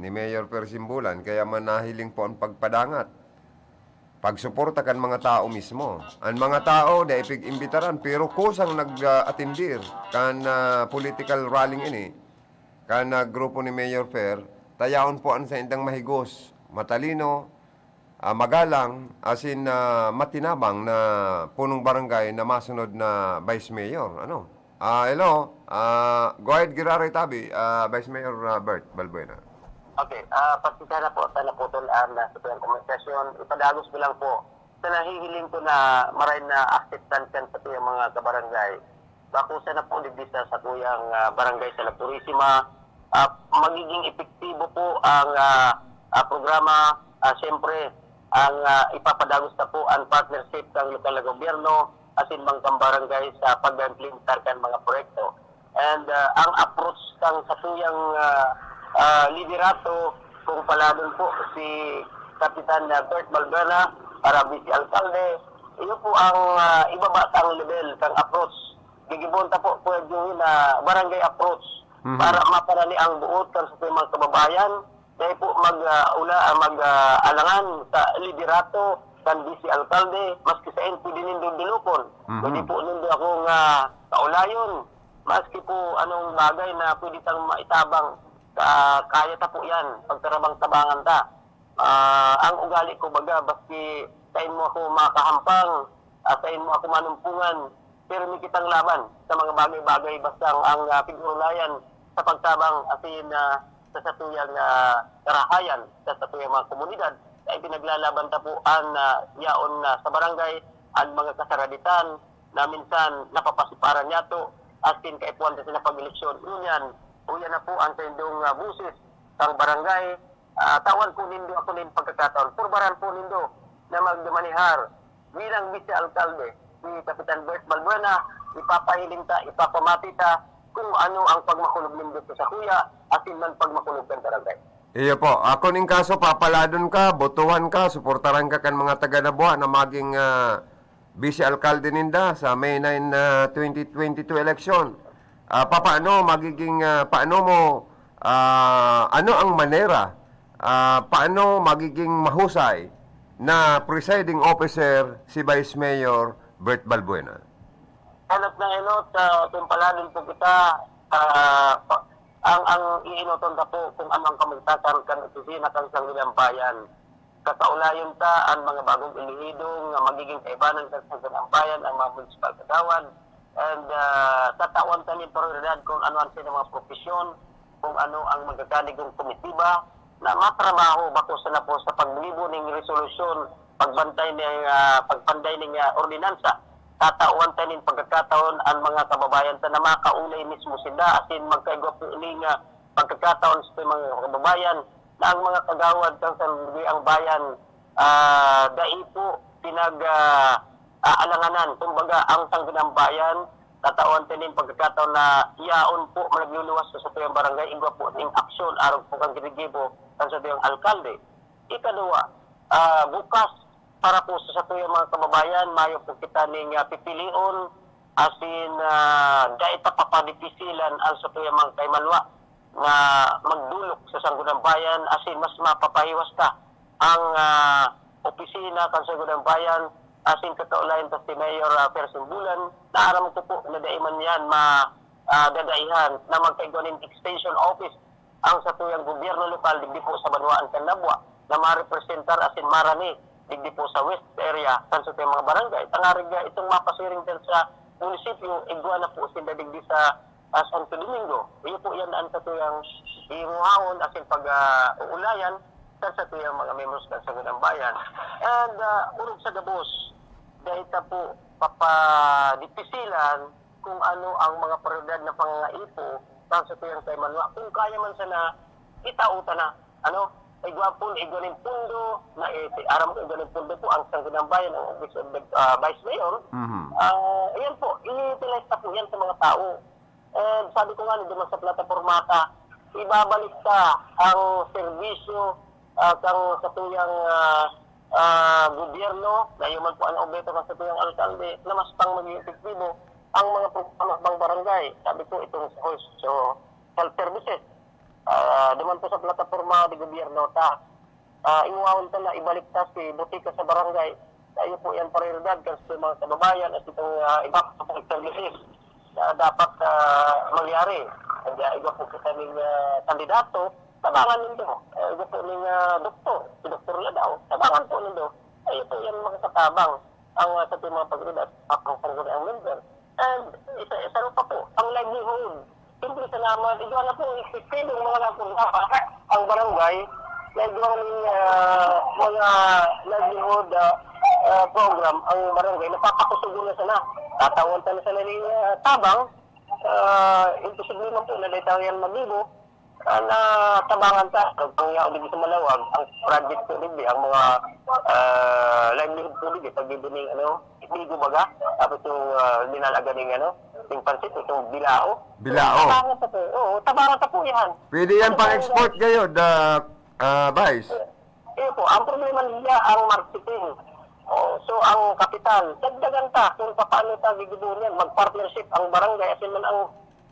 Ni Mayor Persimbulan, kaya manahiling po ang pagpadangat. Pagsuporta kan mga tao mismo. Ang mga tao, dahil pig-imbitaran, pero kusang nag-atindir kan political rallying ini, kan grupo ni Mayor Fer, tayaon po ang sa indang mahigos, matalino, magalang, asin matinabang na punong barangay na masunod na Vice Mayor. Ano? Hello, go ahead, Giraray Tabi, Vice Mayor Bert Balbuena. Okay, pagkita na po sa naputulaan na sa tuyang komunikasyon, ipadagos ko lang po sa nahihiling ko na maray na acceptance yan sa tuyang mga kabarangay. Bakusa na po digdisa sa tuyang barangay sa La Purisima. Magiging epektibo po ang programa. Siyempre, ang ipapadagos na po ang partnership ng lokal na gobyerno asin mga barangay sa pag-implementar kan mga proyekto. And ang approach kang satuyang liderato kung paladon po si Kapitan Bert Balbuena para vice alcalde, iyo po ang ibaba ang level kang approach. Gigibunta po yung na barangay approach para maparali ang buot kan sa mga kababayan dahil po mag-alangan sa liderato kan vice alcalde maski sa pwede nindo dilupon. Pwede po nindo akong kaulayon maski po anong bagay na pwede tang maitabang kaya ta po yan pagtarabang tabangan ta. Ang ugali ko baga baski tayin mo ako makahampang tayin mo ako manumpungan pero may kitang laban sa mga bagay-bagay basta ang pigurulayan sa pagtabang asin sa satuyang karahayan sa satuyang mga komunidad ay pinaglalaban ta po ang yaon sa barangay ang mga kasaraditan na minsan napapasiparan niya to asin kaipuan sa pag-eleksyon. Uyan na po ang tindong busis ng barangay. Tawan po nindo ako nin pagkakataon. Purbaran po nindo na magmanihar bilang vice alcalde ni Kapitan Bert Balbuena, ipapahiling ta, ipapamati ta kung ano ang pagmakulog nindo sa kuya asin man pagmakulog kan barangay. Iyo po, ako ning kaso papaladon ka, botohan ka, suportaran ka kan mga taga Naboa na maging vice alcalde ninda sa May 9, 2022 election. Paano magiging paano mo ano ang manera paano magiging mahusay na presiding officer si Vice Mayor Bert Balbuena? Hanap na inot, tumpaladon po kita ang iinoton ka po kung anong kamagtatan kan opisina kan Sangguniang Bayan. Kakaulayon ta ang mga bagong ilihidong magiging kaibanan kan Sangguniang Bayan, ang mga municipal kagawan. And tatawan ta ni prioridad kung ano ang sila mga profesyon, kung ano ang magagaligong komitiba na matrabaho bako sa po sa paglibo ng resolusyon, pagpanday ng ordinansa. Tatawan ta nin pagkakataon ang mga kababayan ta na makaulay mismo sila asin magkaigwa po ining pagkakataon sa mga kababayan na ang mga kagawad kang Sangguniang Bayan dai po alanganan. Kumbaga ang Sangguniang Bayan tatawan ta nin pagkakataon na iyaon po magluluwas sa tuyang barangay igwa po ning aksyon aron po kang ginigibo kan sa tuyang alkalde. Ikaduwa, bukas para po sa tuyang mga kababayan, mayo po kita ning pipilion asin dahil papadipisilan ang sa tuyang mga kaimanwa na magdulok sa Sangguniang Bayan asin mas mapapahiwas ta ang opisina kan Sangguniang Bayan asin kakaulayan ta si Mayor Persimbulan na aram ko po na daiman yan dadaihan na magkaigwanin extension office ang sa tuyang gobyerno lokal digdi po sa Banwaan kan Nabwa na ma-representar asin marani digdi po sa west area kan sa mga barangay. Tangariga itong mapasiring din sa munisipyo, igwa na po sila digdi sa Santo Domingo. Iyo po yan ang sa tuyang imuhawon asin pag-uulayan kan sa tuyang mga members kan sa Sangguniang Bayan. And urog sa gabos, dahil ta po papadipisilan kung ano ang mga prioridad na pangangaipo kan sa tuyang kaimanwa. Kung kaya man sana, itauta na. Igwapon, igwanin pundo, na aram ko igwanin pundo po ang Sangguniang Bayan, ang Vice Mayor. Ayan po, i-utilize na po yan sa mga tao. And sabi ko nga, doon sa plataforma ka, ibabalik ka ang serbisyo kang sa tuyang gobyerno, na yuman po ang obeto ka sa tuyang alkalde, na mas pang maging epektibo ang mga programa ng barangay. Sabi ko, itong health services. Duman po sa plataforma di gobyerno ta iwawon ta na ibalik ta si butika sa barangay tayo po yan prioridad kasi mga kababayan at itong iba pa services na dapat mangyari. Kaya iba po sa kaming kandidato tabangan nindo iba po ning doktor si Dr. Ladao tabangan po nindo tayo po yan makatabang ang sa mga pagridat ang Sangguniang member. And isa pa po ang livelihood. Simple sa naman, ito na po, isipin yung mga napunta ang barangay, nagawang mga livelihood program ang barangay, napapakusugo na sana. Tatawan na sana rin tabang, imposible man po na dahil yan mag-ibo, tabangan ta kung yaw dito sa Malawag ang project ko din ang mga livelihood ko din pagbibining igo baga tapos yung linalaga ning yung pansit itong bilao. Tabangan ta po. Oo, tabangan ta po yan. Pwede yan pang-export kayo, Vice? Po, ang problema nila ang marketing. So ang kapital, dagdagan ta kung paano ta gigubuhin yan, mag-partnership ang barangay asin man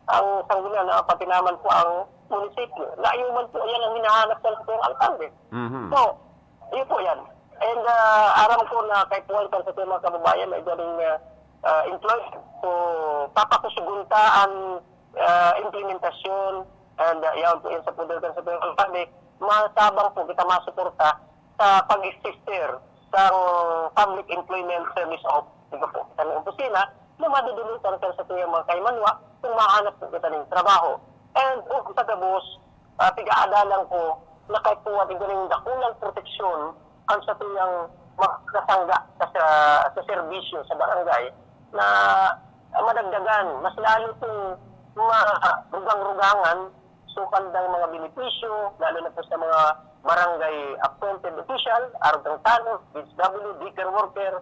ang sanggunian na pati naman po ang munisipyo. Naayuman po yan ang hinahanap sa yung alkalde. So, yun po yan. And aram ko na kahit puwan kan sa mga kababayan may galing employed. So, papakusugunta ang implementasyon and yaon po yan sa pudel kan sa yung alkalde. Masabang po kita masuporta sa pag-sister sa public employment service of po, kita ng opisina na madudulutan kan sa tuyang mga kaimanwa kung mahanap po kita ng trabaho. And sa gabos, tiga-adalang ko na kahit po at igaling dakulang proteksyon ang sa tuyang makasangga sa serbisyo sa barangay na madagdagan, mas lalo itong mga rugang-rugangan sukandang mga benepisyo, lalo na po sa mga barangay appointed official, argang tanong, DSW, daycare worker,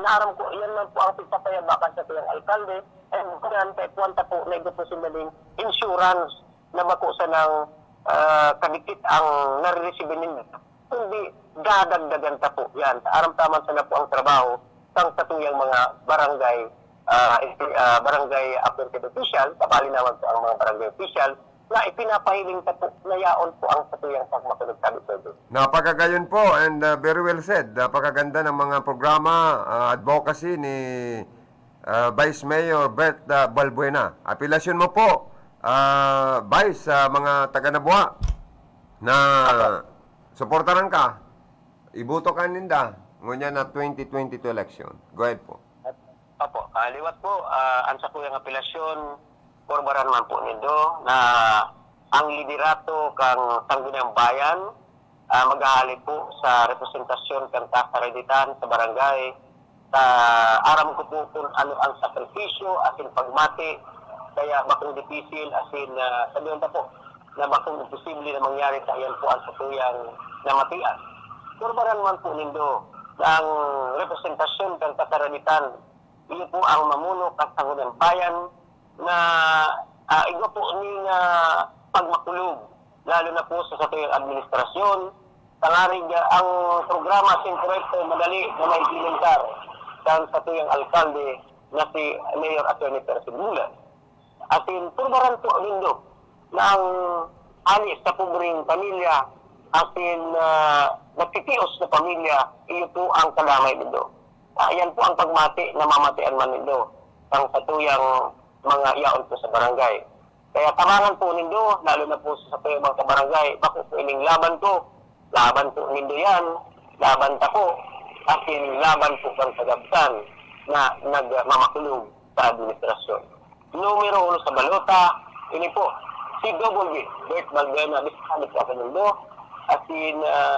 naaram ko, yan man po ang pagpapayabakan sa tuyang alkalde, and yan, kahit puwanta po, naigo po sila ng insurance na makusa ng kadikit ang nare-receive nila. Hindi dadagdagan ta po yan. Aram-taman sana po ang trabaho sang katuyang mga barangay barangay appointed official, kapali naman po ang mga barangay official, na ipinapahiling ta po na yaon po ang katuyang pagmakulog sabi po. Napakagayon po and very well said. Napakaganda ng mga programa, advocacy ni Vice Mayor Bert Balbuena. Apelasyon mo po, Vice, sa mga taga-Nabua na suportaran ka. Ibuto ka ninda ngunya na 2022 election. Go ahead po. Opo, liwat po, ang sa kuyang apelasyon, korbaran man po nindo na ang liderato kang Sangguniang Bayan maghahalin po sa representasyon kang kakareditan sa barangay. Aram ko po kung ano ang sakripisyo asin pagmati kaya bakong dipisil asin sabihin pa po na bakong imposible na mangyari sa iyan po ang satuyang namatian. Korbaran man po nindo na ang representasyon kang kakareditan iyo po ang mamuno kang Sangguniang Bayan na iba po ning pagmakulog, lalo na po sa satuyang administrasyon. Tangaring ang programa sinkorrekto madali na maimplementar sa satuyang alkalde na si Mayor Atty. Percy Bulan. Asin, turbaran po nindo na ang anis sa pobreng pamilya, asin nagtitios na pamilya, iyo po ang kalamay nindo. Ayan po ang pagmati na mamatian man nindo ang satuyang mga iyaon po sa barangay. Kaya tamangan po nindo, lalo na po sa tuyang mga kabarangay, bako po ining laban ko. Laban po nindo yan, laban ta ko, asin laban po kang sagabtan na nagmamakulog sa administrasyon. Numero 1 sa balota, ini po, si W. Bert Balbuena, bisahanip po ako nindo, asin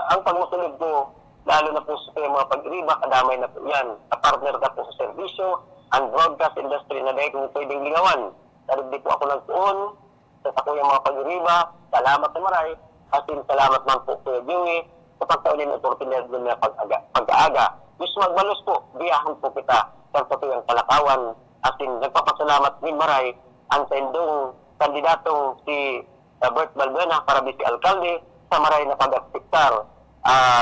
ang pagmakulog ko, lalo na po sa tuyang mga pag-riba, kadamay na po yan. Kapartner na po sa serbisyo, ang broadcast industry na dahil kung pwedeng lingawan. Dahil di po ako nagtuon sa sakuyang mga pag-iriba. Salamat na maray. Asin salamat man po kay Joey sa pagtaunin ng oportunidad na pag-aaga. Gusto magbalos po, biyahan po kita sa sakuyang Kalakawan. Asin nagpapasalamat ni maray ang sa indong kandidatong si Bert Balbuena para bisi alkalde sa maray na pag-aktiktar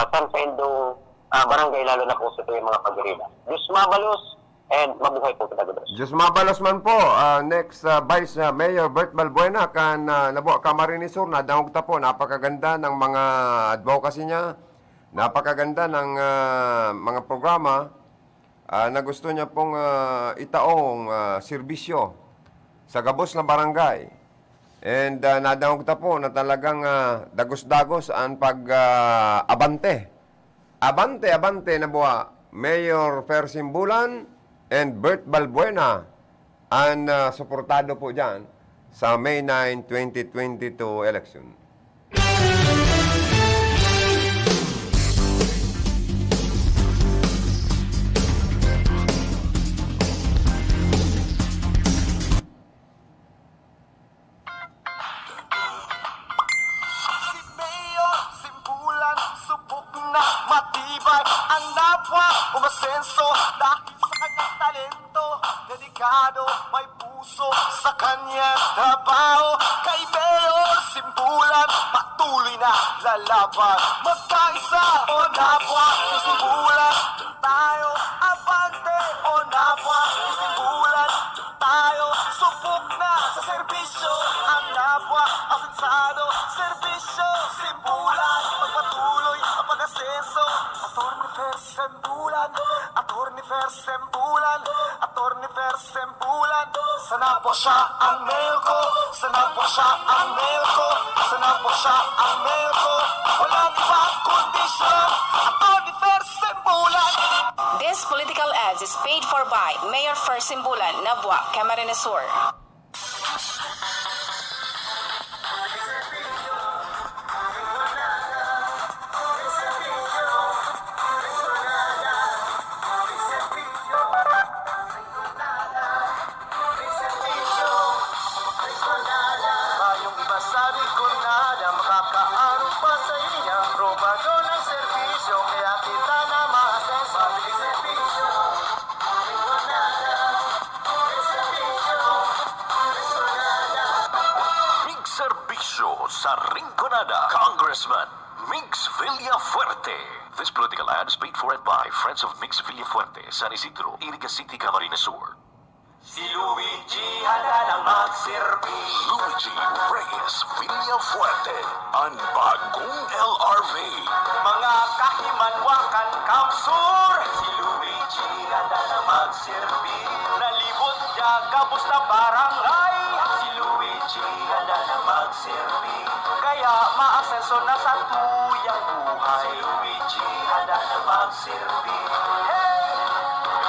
sa indong barangay lalo na po sa mga pag-iriba. Gusto mabalos and mabuhay po kita, Gudres. Diyos mabalos man po. Next, Vice Mayor Bert Balbuena kan Nabua Camarines Sur, nadangog ta po. Napakaganda ng mga advocacy niya. Napakaganda ng mga programa na gusto niya pong itaong serbisyo sa gabos na barangay. And nadangog ta po na talagang dagos-dagos ang pag-abante. Abante, Nabua. Mayor Percy Bulan and Bert Balbuena ang suportado po dyan sa May 9, 2022 election. matibay ang napwa umasenso dahil sa kanyang talento. Delikado, may puso sa kanyang trabaho. Kay Mayor Simbulan, patuloy na lalaban. Magkaisa o napwa, Simbulan tayo. Abante o napwa, Simbulan tayo. Subok na sa serbisyo ang napwa, asensado. Serbisyo, Simbulan, magpatuloy ang pag-asenso. Attorney Fer Simbulan, Attorney Fer Simbulan, Attorney Fer Simbulan. Sana po siya ang mayor ko, sana po siya ang mayor ko, sana po siya ang mayor ko. Walang ibang kondisyon, Attorney Fer Simbulan. This political ads is paid for by Mayor Fer Simbulan, Nabwa, Camarines Sur. Tayong iba sabi ko na makakaarong pa sa iya. Probado ng serbisyo, kaya kita na ma-assess. Mabilis serbisyo, Mig Serbisyo sa Rinconada, Congressman Migs Villafuerte. This political ad is paid for and by Friends of Migs Villafuerte, San Isidro, Iriga City, Camarines Sur. si Luigi handa nang magserbi. Luigi Reyes Villafuerte, ang bagong LRV. Mga kahimanwakan kamsur, si Luigi handa nang magserbi. Nalibot niya gabos na barangay, si Luigi handa nang magserbi. Kaya maasenso na sa tuyang buhay, si Luigi handa nang magserbi. Hey!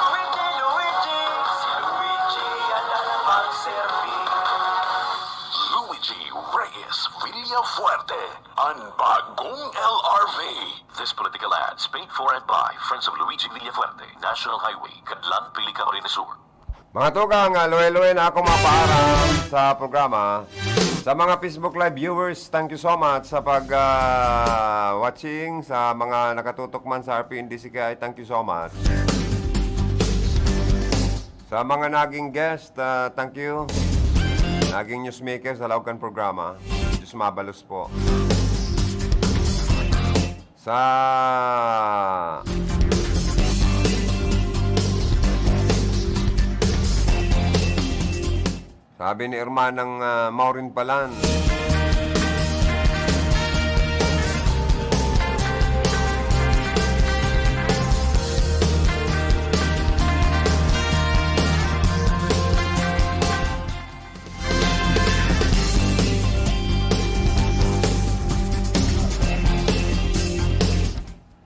Luigi, Luigi, si Luigi handa nang magserbi. Luigi Reyes Villafuerte, ang bagong LRV. This political ad is paid for and by Friends of Luigi Villafuerte, National Highway, Cadlan, Pili, Camarines Sur. Mga tugang, luwe-luwe na ako mapaaram sa programa. Sa mga Facebook Live viewers, thank you so much sa pag-watching. Sa mga nakatutok man sa RPNDCKI, thank you so much. Sa mga naging guest, thank you. Naging newsmaker sa Laucan programa. Diyos mabalos po. Sabi ni Hermanang Maureen Palan,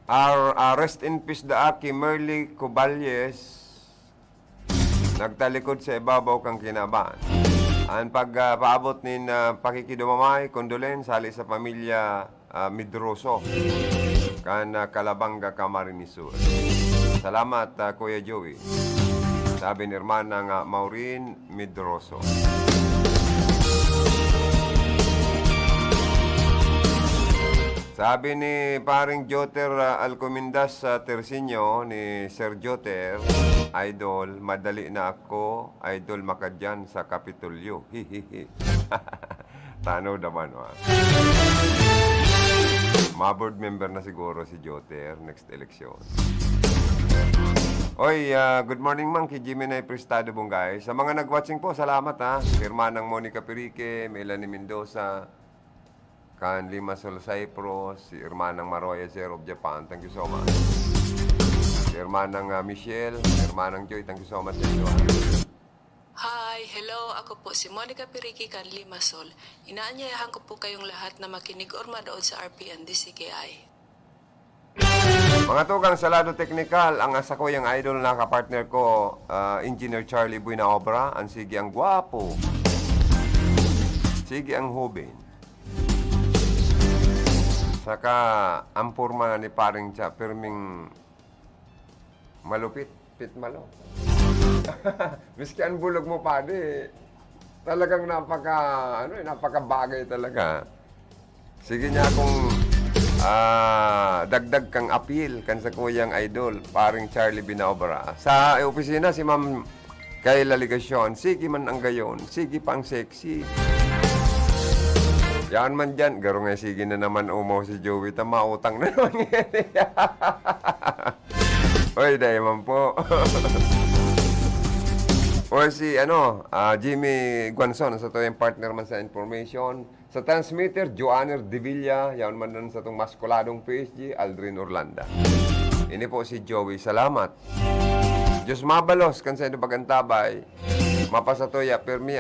our rest in peace daaki Merly Cuballes nagtalikod sa ibabaw kang kinaban. Ang pagpaabot nin pakikidumamay, kondolen sali sa pamilya Midroso kan Kalabanga, Camarines Sur. Salamat Kuya Joey. Sabi ni Hermana nga Maureen Midroso. Sabi ni paring Joter Alcomindas sa Tersinyo ni Sir Joter, Idol, madali na ako, Idol makadyan sa Kapitolyo. Hihihi. Tanaw naman, Ma-board member na siguro si Joter next election. Oy, good morning man kay Jimenez Prestado Bungay. Sa mga nag-watching po, salamat Hermanang Monica Perique, Melanie Mendoza, Kan Limassol Cyprus, si Hermanang Maroya Zero of Japan, thank you so much. Si Hermanang Michelle, Hermanang Joy, thank you so much. Hi, hello. Ako po si Monica Perique kan Limassol. Inaanyayahan ko po kayong lahat na makinig or manood sa RPNDCKI. Mga tugang salado technical, ang asa ko yung idol na kapartner ko, Engineer Charlie Buenaobra, ang sige ang gwapo, sige ang hubin. Saka ang purma ni paring siya, perming malupit, pitmalo. Miski ang bulog mo pa, talagang napakabagay talaga. Sige niya akong dagdag kang appeal kan sa kuyang idol, paring Charlie Binaobra. Sa opisina si Ma'am Kayla Ligasyon, sige man ang gayon, sige pang sexy. Yan man dyan, garo nga sige na naman umo si Joey, mautang na naman yan. Oy, dahil man po. O si Jimmy Guanzon, sa to yung partner man sa information. Sa transmitter, Joanner Devilla, yan man nun sa itong maskuladong PSG, Aldrin Orlanda. Ini po si Joey, salamat. Diyos mabalos, kan sa ito pagantabay. Mapasatoya, permi